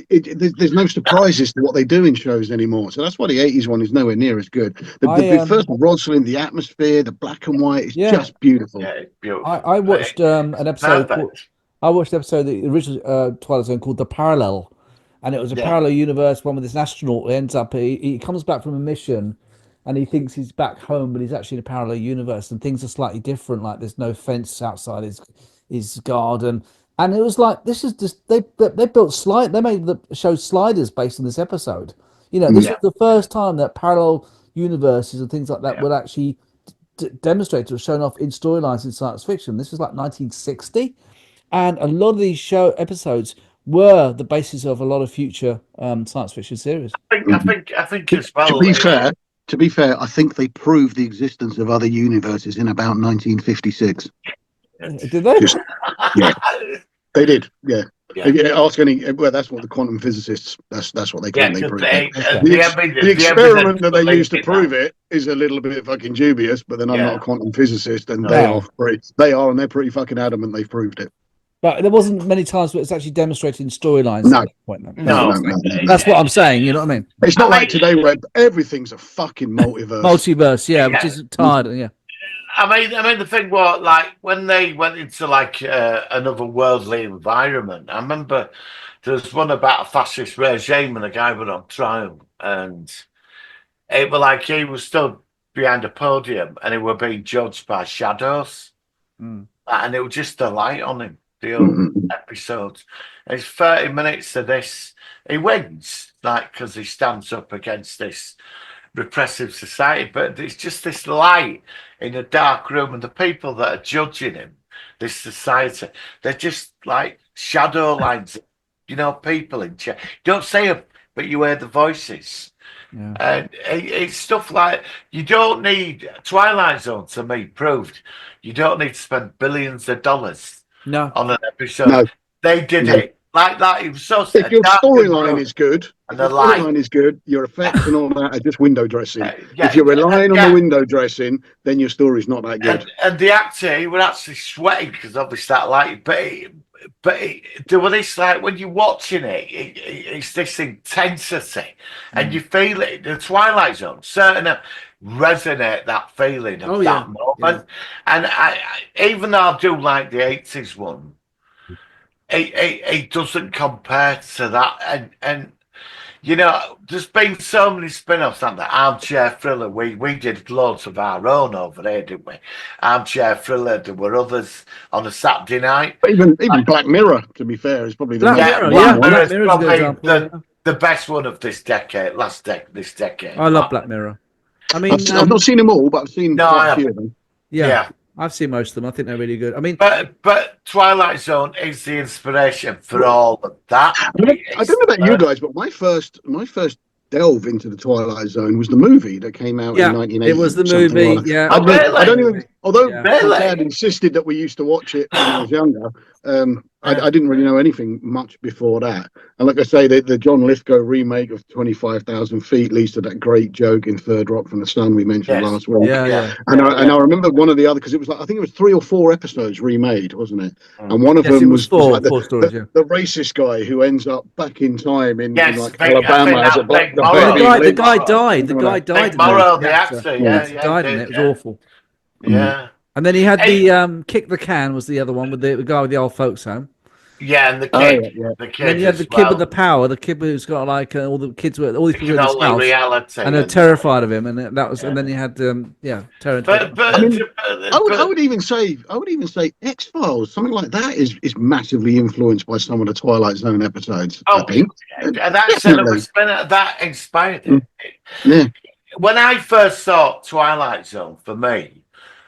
there's no surprises to what they do in shows anymore. So that's why the 80s one is nowhere near as good. The first Rosalind, the atmosphere, the black and white is just beautiful. Yeah, it's beautiful. I watched an episode. I watched an episode of the original Twilight Zone called The Parallel, and it was a parallel universe one with this astronaut who ends up he comes back from a mission, and he thinks he's back home, but he's actually in a parallel universe, and things are slightly different. Like there's no fence outside his garden. And it was like, this is just they built they made the show Sliders based on this episode. This was the first time that parallel universes and things like that would actually demonstrate or shown off in storylines in science fiction. This was like 1960, and a lot of these show episodes were the basis of a lot of future science fiction series. I think as well. To be fair, I think they proved the existence of other universes in about 1956. Did they? They did. Yeah. Ask any. Well, that's what the quantum physicists. That's what they claim they proved. The experiment that they used to prove it is a little bit fucking dubious. But then I'm not a quantum physicist, and they are, and they're pretty fucking adamant they've proved it. But there wasn't many times where it's actually demonstrated in storylines. No. At that point, no. That's what I'm saying. You know what I mean? It's not like today where everything's a fucking multiverse. Which is tired. I mean, the thing was, like, when they went into like another worldly environment, I remember there was one about a fascist regime and a guy went on trial, and it was like he was stood behind a podium and he were being judged by shadows, and it was just a light on him. The whole episode, and it's 30 minutes of this. He wins, like, because he stands up against this repressive society, but it's just this light in a dark room, and the people that are judging him, this society, they're just like shadow lines, people in chair. Don't say them, but you hear the voices. And it's stuff like, you don't need Twilight Zone, to me, proved you don't need to spend billions of dollars on an episode. No. They did it like that. It was so. If your storyline is good, your effects and all that are just window dressing. If you're relying on the window dressing, then your story's not that good. And the actor, he was actually sweating because obviously that light. But there was this, like, when you're watching it, it's this intensity, and you feel it. The Twilight Zone certainly resonate that feeling of moment. And I even though I do like the 80s one, it doesn't compare to that, and you know, there's been so many spin-offs on the Armchair Thriller. We did loads of our own over there, didn't we? Armchair Thriller. There were others on a Saturday night. But even Black Mirror, to be fair, is probably the Black most Mirror, one yeah. one. Black Mirror is a good example. the best one of this decade, this decade. I love Black Mirror. I mean, I've not seen them all, but I've seen No, quite I a few of them. yeah, I've seen most of them. I think they're really good. I mean, But Twilight Zone is the inspiration for all of that. I don't know about you guys, but my first delve into the Twilight Zone was the movie that came out Yeah, in 1980. it was the something movie, like that. yeah. I don't even. Although Yeah. my dad insisted that we used to watch it when I was younger, I didn't really know anything much before that. And like I say, the John Lithgow remake of 25,000 Feet leads to that great joke in Third Rock from the Sun we mentioned last week. Yeah. And I remember one of the other, because it was like, I think it was 3 or 4 episodes remade, wasn't it? And one of Yes, them it was was like four stories, yeah. the racist guy who ends up back in time in like I think Alabama as a that black Big Morrow. guy. The guy died. The guy died. Big Morrow, the actor, He died in it. It was awful. Yeah. And then he had the Kick the Can was the other one with the guy with the old folks home. Yeah, and the Oh, kid, yeah. the kid. And then you had the as kid well. with the power, the kid who's got like all the kids were all these people in his Controlling house, reality, and they're terrified of him, and that was. And then you had Tarantino. But I mean, I would even say X-Files, something like that, is massively influenced by some of the Twilight Zone episodes. I think. And that cinema spinner that inspired it. Yeah. When I first saw Twilight Zone, for me,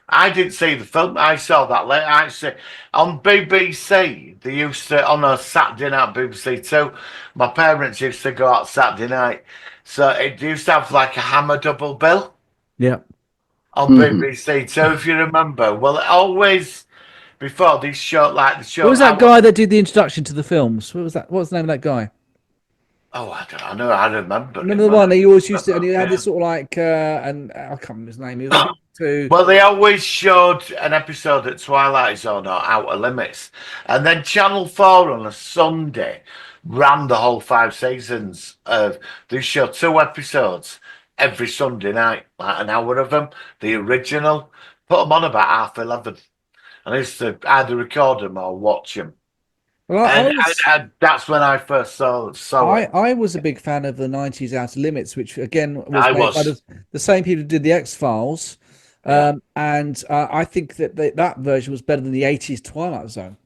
I didn't see the film. I saw that later. Actually, on BBC, they used to, on a Saturday night, BBC Two, my parents used to go out Saturday night. So it used to have like a Hammer double bill Yeah. on BBC Two, if you remember. Well, it always, before these show, like the show. What was that guy that did the introduction to the films? What was that? What was the name of that guy? Oh, I know, I remember. Remember the one that he always used to, and he had this sort of like, and I can't remember his name. He was too. Well, they always showed an episode at Twilight Zone or Outer Limits, and then Channel 4 on a Sunday ran the whole 5 seasons of. They showed 2 episodes every Sunday night, like an hour of them. The original, put them on about 11:30, and I used to either record them or watch them. Well, And that's when I first saw it. I was a big fan of the 90s Outer Limits, which again was I made was. by the same people who did the X-Files. And I think that that version was better than the 80s Twilight Zone.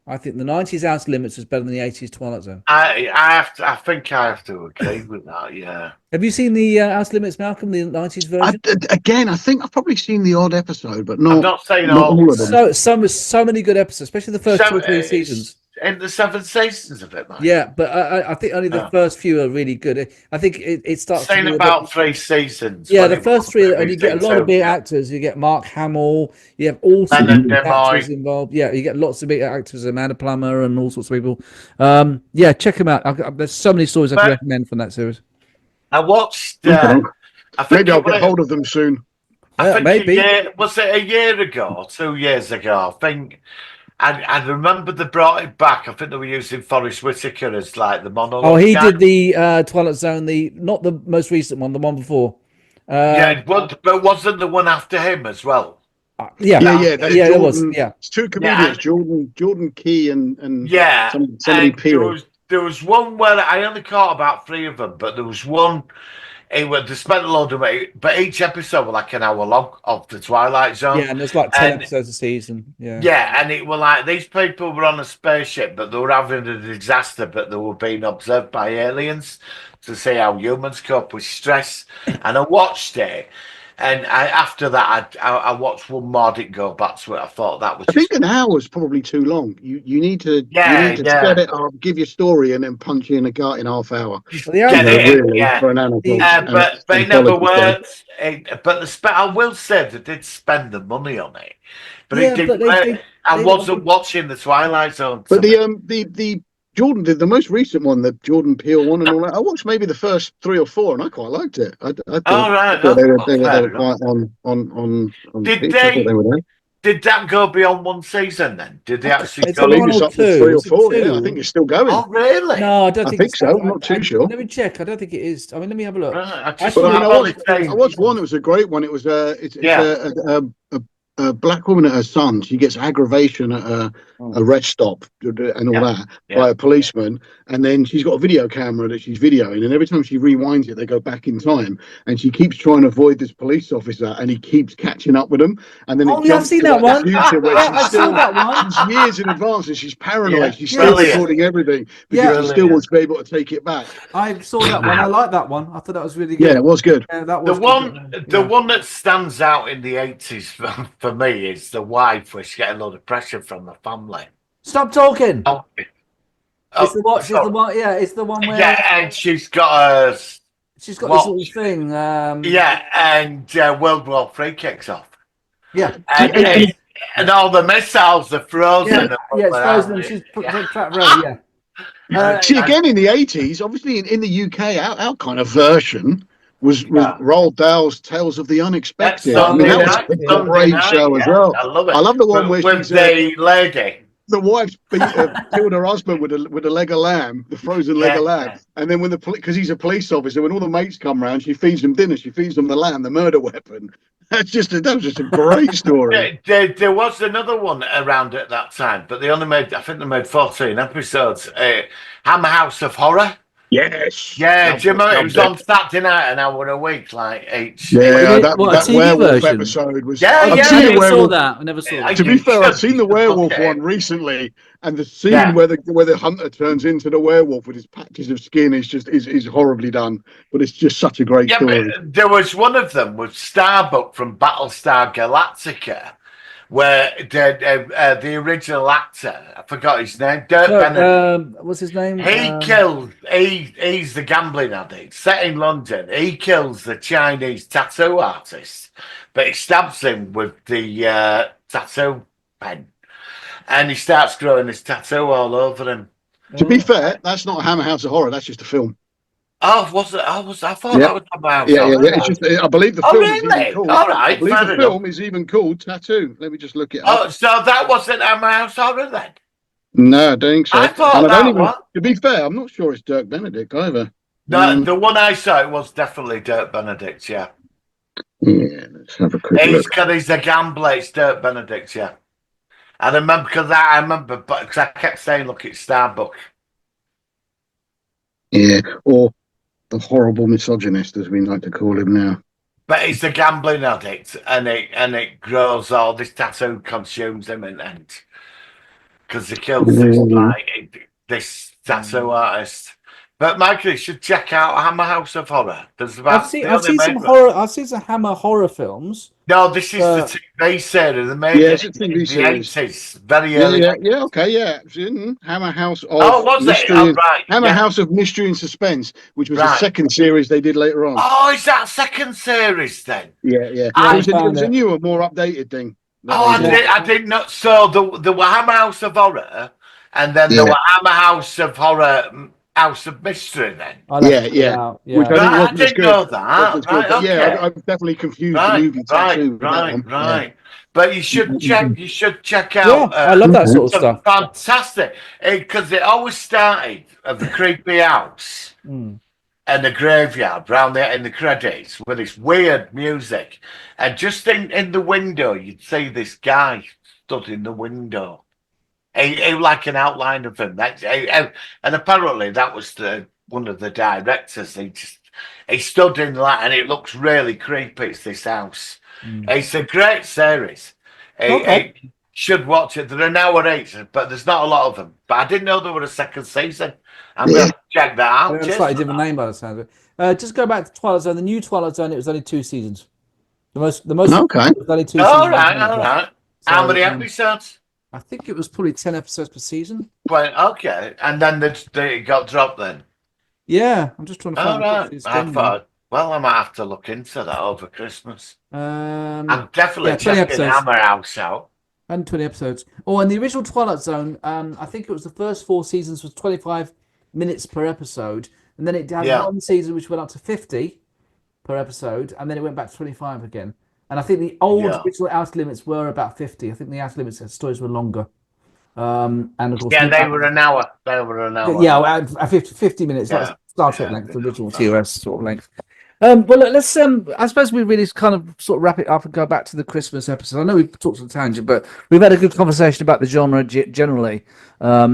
I think the 90s Outer Limits was better than the 80s Twilight Zone. I think I have to agree with that, yeah. Have you seen the Outer Limits, Malcolm, the 90s version? Again, I think I've probably seen the odd episode, but I'm not saying all of them. So many good episodes, especially the first 2 or 3 seasons. In the 7 seasons of it, man. Yeah, but I think only the first few are really good. I think it starts. Saying about 3 seasons. Yeah, the first 3, and you get a lot of big actors. You get Mark Hamill. You have all sorts of actors involved. Yeah, you get lots of big actors, Amanda Plummer, and all sorts of people. Yeah, check them out. There's so many stories I can recommend from that series. I watched. I think maybe I'll get hold of them soon. I think maybe. Was it a year ago or 2 years ago? I think. I remember they brought it back. I think they were using Forrest Whitaker as like the monologue. Oh, he did the Twilight Zone, not the most recent one, the one before. But wasn't the one after him as well? Yeah, it was. Yeah, it's 2 comedians, Jordan Key and and somebody Peel. There was one where I only caught about 3 of them, but there was one. They spent a load of money, but each episode was like an hour long of the Twilight Zone. Yeah, and there's like 10 episodes a season. Yeah. Yeah, and it were like these people were on a spaceship, but they were having a disaster, but they were being observed by aliens to see how humans cope with stress. And I watched it, and after that, I watched one more. Didn't go back to it. I thought that was. I think an hour is probably too long. You need to set it up, give your story, and then punch in a gut in half hour. For an animal. But it never worked. But I will say they did spend the money on it. But it didn't. I wasn't watching the Twilight Zone. But the Jordan did the most recent one, the Jordan Peele one, and all that. I watched maybe the first 3 or 4, and I quite liked it. I thought they were quite on. Did that go beyond 1 season then? Did they actually go? I believe it's up to 3 or 4. Yeah, I think it's still going. Oh, really? No, I don't think so. I'm not too sure. Let me check. I don't think it is. I mean, let me have a look. I watched one. It was a great one. It was a black woman and her son. She gets aggravation at arrest stop and all that by a policeman, and then she's got a video camera that she's videoing, and every time she rewinds it, they go back in time, and she keeps trying to avoid this police officer, and he keeps catching up with them, and then it jumps I've seen to that like, one. the future where I've seen that one. she's years in advance, and she's paranoid. Yeah. She's still Brilliant. recording everything because she still wants to be able to take it back. I saw that one. I like that one. I thought that was really good. Yeah, it was good. That was The one that stands out in the 80s for me is the wife, where she getting a lot of pressure from the family. Stop talking. Oh, It's the one. It's the one. Yeah, it's the one where. yeah, and she's got a She's got this little thing. and World War III kicks off. Yeah. And all the missiles are frozen. Yeah, it's frozen. And she's put trapped around. Yeah. See, again in the 80s, obviously in the UK, our kind of version was Roald Dahl's Tales of the Unexpected. I mean, that was a great show as well. I love it. I love the one where with she's the lady. the wife killed her husband with a leg of lamb, the frozen leg of lamb, and then when because he's a police officer, when all the mates come round, she feeds them dinner. She feeds them the lamb, the murder weapon. That was just a great story. There was another one around at that time, but I think they made 14 episodes. Hammer House of Horror. Yes. Yeah, Jim, it was on Saturday night, an hour a week, like each. Yeah, that TV werewolf version? episode was. Yeah, I yeah. never saw that. I never saw that. To be fair, I've seen the werewolf one recently, and the scene where the hunter turns into the werewolf with his patches of skin is horribly done. But it's just such a great story. But there was one of them with Starbuck from Battlestar Galactica, where the original actor, I forgot his name, Dirk Benedict. What's his name? He's the gambling addict, set in London. He kills the Chinese tattoo artist, but he stabs him with the tattoo pen, and he starts growing his tattoo all over him. To be fair, that's not Hammer House of Horror. That's just a film. Oh, was it? I thought that was about. Yeah. It's just. I believe the film is even called. All right, I believe the film is even called Tattoo. Let me just look it up. Oh, so that wasn't Hammer House Horror then? No, I don't think so. I thought that was. To be fair, I'm not sure it's Dirk Benedict either. No, the one I saw, it was definitely Dirk Benedict. Yeah. Yeah, let's have a quick look. Because he's a gambler. It's Dirk Benedict. Yeah. I remember because I kept saying, "Look, it's Starbuck." Yeah, or the horrible misogynist, as we like to call him now. But he's a gambling addict, and it grows all this tattoo consumes him, and because he kills this tattoo artist. But Michael, you should check out Hammer House of Horror. I've seen some horror. I've seen some Hammer horror films. No, this is the TV series. They made it's a it TV series. in the 80s, very early. Hammer House of was Mystery. it? Oh, right. Hammer House of Mystery and Suspense, which was the second series they did later on. Oh, is that second series then? Yeah. It was a newer, more updated thing. I didn't know. So the were Hammer House of Horror, and then there were Hammer House of Horror, House of Mystery then. Yeah. Which I didn't know that. Right, okay. Yeah, I'm definitely confused the movie tattoo. Right. But you should check. You should check out. Yeah, I love that sort of stuff. Fantastic, because it always started at the creepy house and the graveyard round there in the credits with this weird music, and just in the window you'd see this guy stood in the window. He like an outline of him. And apparently that was one of the directors. He stood in that, and it looks really creepy. It's this house. It's a great series. You should watch it. There are now 8, but there's not a lot of them. But I didn't know there were a second season. I'm going to check that out. It's a slightly different name by the sound of it. Just go back to Twilight Zone. The new Twilight Zone, it was only 2 seasons. The most okay. It was only 2 seasons. All right. So, how many episodes? I think it was probably 10 episodes per season. Well, okay. And then they got dropped then? Yeah, I'm just trying to find I might have to look into that over Christmas. I'm definitely 20 checking episodes. Hammer House out. And 20 episodes. Oh, and the original Twilight Zone, I think it was the first 4 seasons was 25 minutes per episode. And then it had one season which went up to 50 per episode. And then it went back to 25 again. And I think the old original Outer Limits were about 50. I think the Outer Limits stories were longer. And of course, they were an hour. Yeah, 50 minutes, like Star Trek length, the original TOS sort of length. Well, let's. I suppose we really kind of sort of wrap it up and go back to the Christmas episode. I know we've talked on a tangent, but we've had a good conversation about the genre generally. I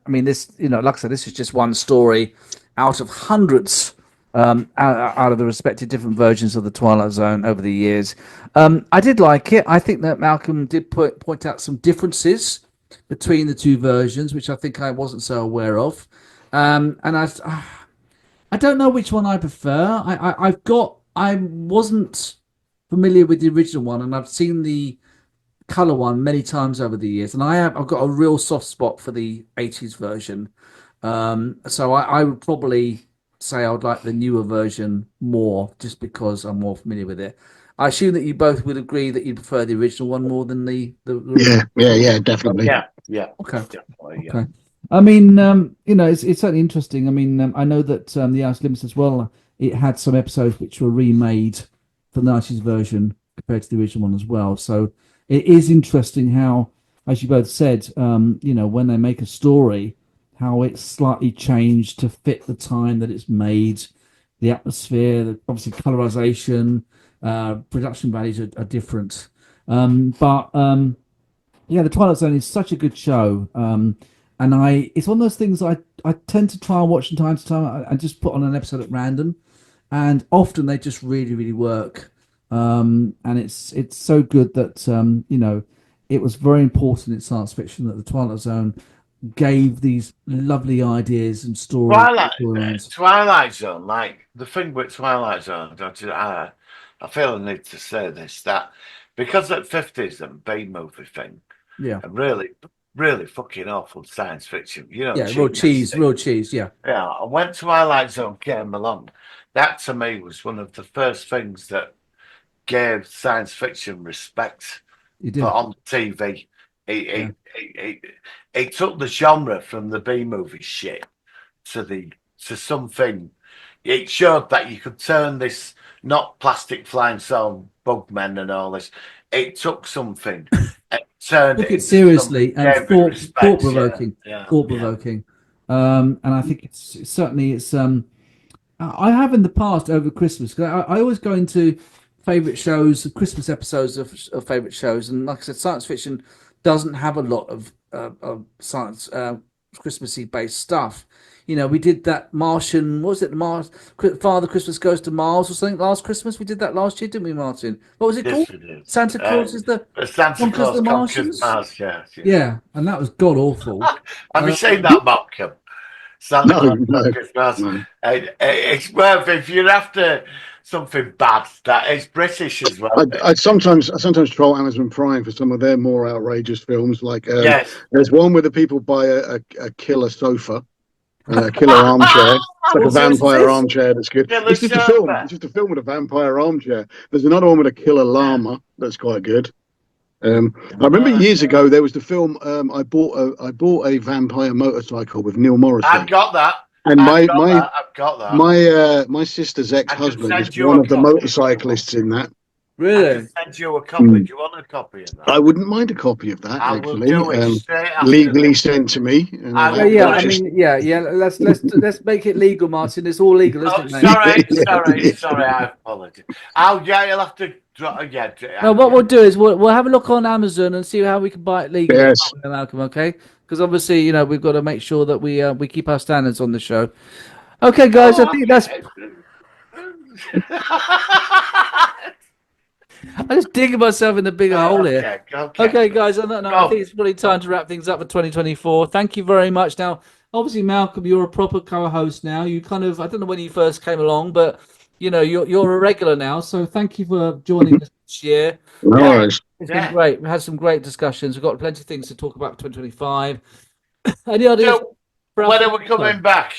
mean, this, like I said, this is just one story out of hundreds, out of the respective different versions of the Twilight Zone over the years. I did like it. I think that Malcolm did point out some differences between the two versions, which I think I wasn't so aware of. And I don't know which one I prefer. I wasn't familiar with the original one, and I've seen the color one many times over the years, and I've got a real soft spot for the 80s version. So I would probably say I would like the newer version more, just because I'm more familiar with it. I assume that you both would agree that you prefer the original one more than the Yeah, definitely. Yeah. Okay. Definitely, yeah. Okay. I mean, it's certainly interesting. I mean, I know that the Outer Limits as well, it had some episodes which were remade for the 90s version compared to the original one as well. So it is interesting how, as you both said, when they make a story, how it's slightly changed to fit the time that it's made, the atmosphere, obviously colorization, production values are different. Yeah, the Twilight Zone is such a good show. And it's one of those things I tend to try and watch from time to time. I just put on an episode at random, and often they just really, really work. And it's so good that it was very important in science fiction that the Twilight Zone gave these lovely ideas and Twilight Zone, like the thing with Twilight Zone, I feel I need to say this, that because at 50s and B movie thing, Yeah, and really, really fucking awful science fiction, yeah, real cheese, yeah. Yeah, and when Twilight Zone came along, that to me was one of the first things that gave science fiction respect You did. for on TV. It took the genre from the B movie shit to something. It showed that you could turn this, not plastic flying stone bugmen and all this. It took something and turned Took it it seriously into and something thought provoking, Yeah. thought provoking. And I think it's I have in the past over Christmas, 'cause I always go into favorite shows, Christmas episodes of favorite shows, and like I said, science fiction doesn't have a lot of science Christmassy based stuff. We did that Martian. What was it? Father Christmas Goes to Mars or something last Christmas. We did that last year, didn't we, Martin? What was it called? Yes, it is. Santa Claus is the Santa conquers Claus the conquers Martians. Mars. Yeah. Yeah, and that was god awful. Have you seen that, Malcolm? Santa No, Claus no, conquers Mars. no. It's worth, if you're after something bad, that is British as well. I sometimes troll Amazon Prime for some of their more outrageous films. Like Yes. there's one where the people buy a killer sofa, a killer armchair. It's like a vampire armchair that's good. Killer It's just a sofa. film. It's just a film with a vampire armchair. There's another one with a killer llama that's quite good. I remember years ago there was the film. I bought a vampire motorcycle with Neil Morrissey. I've got that. And I've got that. my sister's ex-husband send is you one a of the copy. motorcyclists in that. I Really? can send you a copy. Do you want a copy of that? I wouldn't mind a copy of that, I will actually. do it straight after Legally this. sent to me. And, I will Yeah, do I it. mean, yeah. Let's make it legal, Martin. It's all legal, isn't Oh, it, mate? sorry. I apologize. Oh, yeah, you'll have to. Yeah. No, what we'll do is we'll have a look on Amazon and see how we can buy it legally, Yes. Malcolm. Okay, because obviously, we've got to make sure that we keep our standards on the show. Okay, guys, I think that's. I'm just digging myself in the bigger hole here. Okay, guys, I think it's probably time to wrap things up for 2024. Thank you very much. Now, obviously, Malcolm, you're a proper co-host now. You kind of, I don't know when you first came along, but you're a regular now. So thank you for joining us this year. No worries. It's been great. We had some great discussions. We've got plenty of things to talk about for 2025. Any ideas? So, when are we coming back?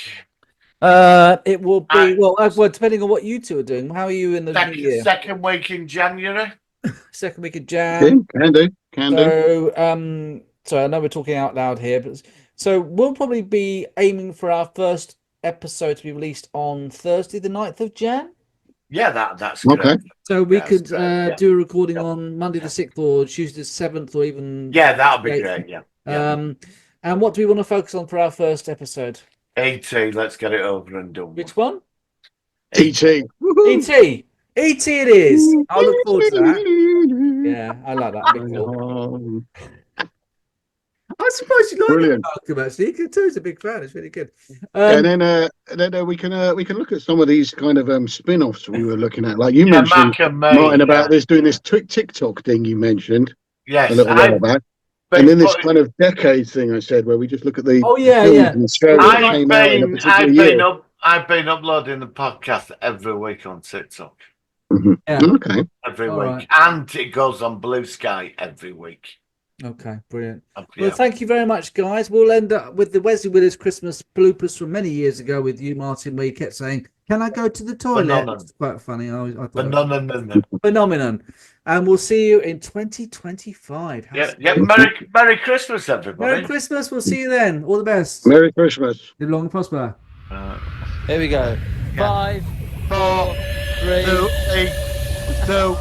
It will be well, depending on what you two are doing. How are you in the new year? Second week in January. Second week of Jan. Can do. So I know we're talking out loud here, but so we'll probably be aiming for our first episode to be released on Thursday, the 9th of Jan. Yeah, that's Okay. great. So we That's could great, yeah. do a recording on Monday the 6th or Tuesday the 7th or even Yeah, that'll be 8th. great. Yeah. And what do we want to focus on for our first episode? ET, let's get it over and done. Which one? E.T. E.T. E.T. it is. I'll look forward to that. Yeah, I like that. That'd be cool. I'm surprised you like Brilliant. it, Malcolm, actually. You too is a big fan. It's really good. And then we can look at some of these kind of spin-offs we were looking at. Like you mentioned, Mac and me, Martin, about doing this TikTok thing you mentioned yes, a little while back. And then this kind of decades thing I said, where we just look at the films and shows that came out in a particular year. I've been uploading the podcast every week on TikTok. Mm-hmm. Yeah. Okay. Every All week. right. And it goes on Blue Sky every week. Okay, brilliant. Yeah. Well, thank you very much, guys. We'll end up with the Wesley Willis Christmas bloopers from many years ago with you, Martin, where you kept saying, "Can I go to the toilet?" It's quite funny. I thought phenomenon. And we'll see you in 2025. Merry Christmas, everybody. Merry Christmas. We'll see you then. All the best. Merry Christmas. Live long and prosper. Here we go. 5, 4, 3, 2.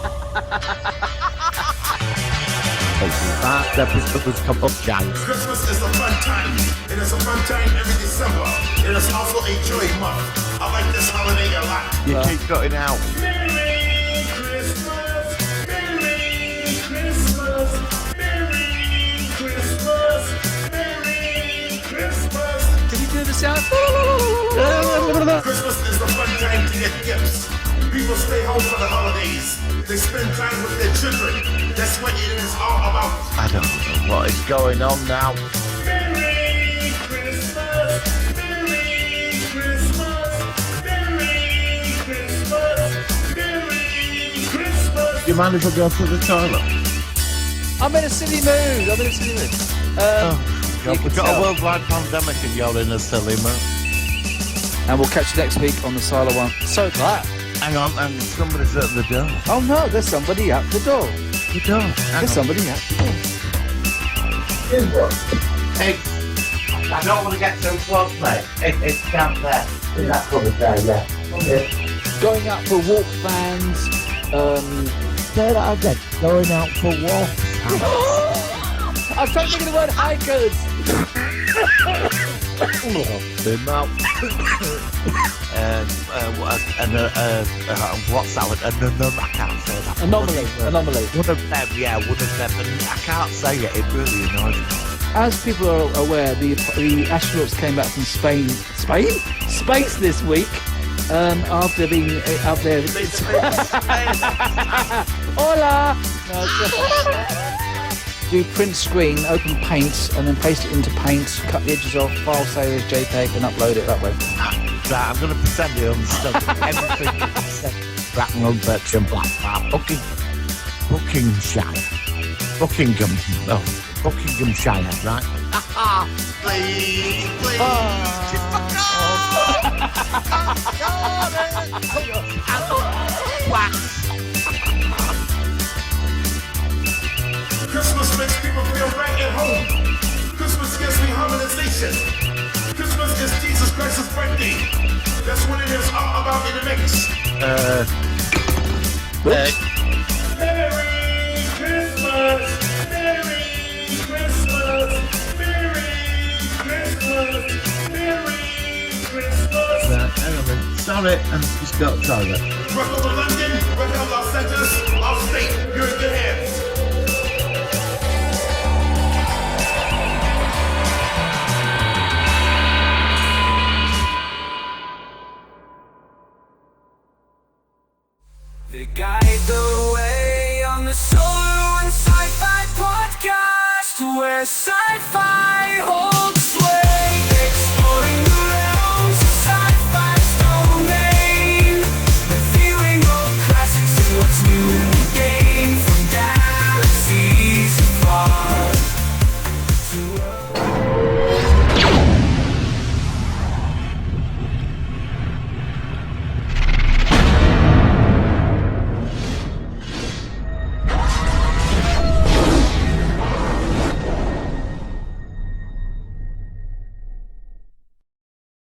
Christmas is a fun time. It is a fun time every December. It is also a joy month. I like this holiday a lot. You keep cutting out. Merry Christmas, Merry Christmas, Merry Christmas, Merry Christmas. Can you do the sound? Christmas is the fun time to get gifts. People stay home for the holidays. They spend time with their children. That's what it is all about. I don't know what is going on now. Merry Christmas, Merry Christmas, Merry Christmas, Merry Christmas. Do you mind if I go to the toilet? I'm in a silly mood. We've got a worldwide pandemic and you're in a silly mood. And we'll catch you next week on the Silo One. So glad. Hang on, and somebody's at the door. Oh no, there's somebody at the door. The door. There's somebody at the door. Hey, I don't want to get too close, mate. It's down there. In that cupboard there, yeah. Okay. Going out for walk fans. Say that again. Going out for walks. I'm trying to think of the word hikers. What's that one? I can't say that. Anomaly. One of them, yeah, one of them. And I can't say it. It really annoys me. As people are aware, the astronauts came back from Space this week. After being up there. Hola. No, do print screen, open Paint, and then paste it into Paint, cut the edges off, file save as JPEG, and upload it that way. Right, I'm going to pretend you understand everything you said. Bracknell, Berkshire, Blackfire, Buckinghamshire, right? Please. Christmas makes people feel right at home. Christmas gives me harmonization. Christmas is Jesus Christ's birthday. That's what it is all about in the mix. Merry Christmas, Merry Christmas, Merry Christmas, Merry Christmas. Right, hang on a minute. Sorry, I've just got to toilet. Welcome to London, welcome to Los Angeles, all state. You're in good hands. They guide the way on the Solo and Sci-Fi podcast, where sci-fi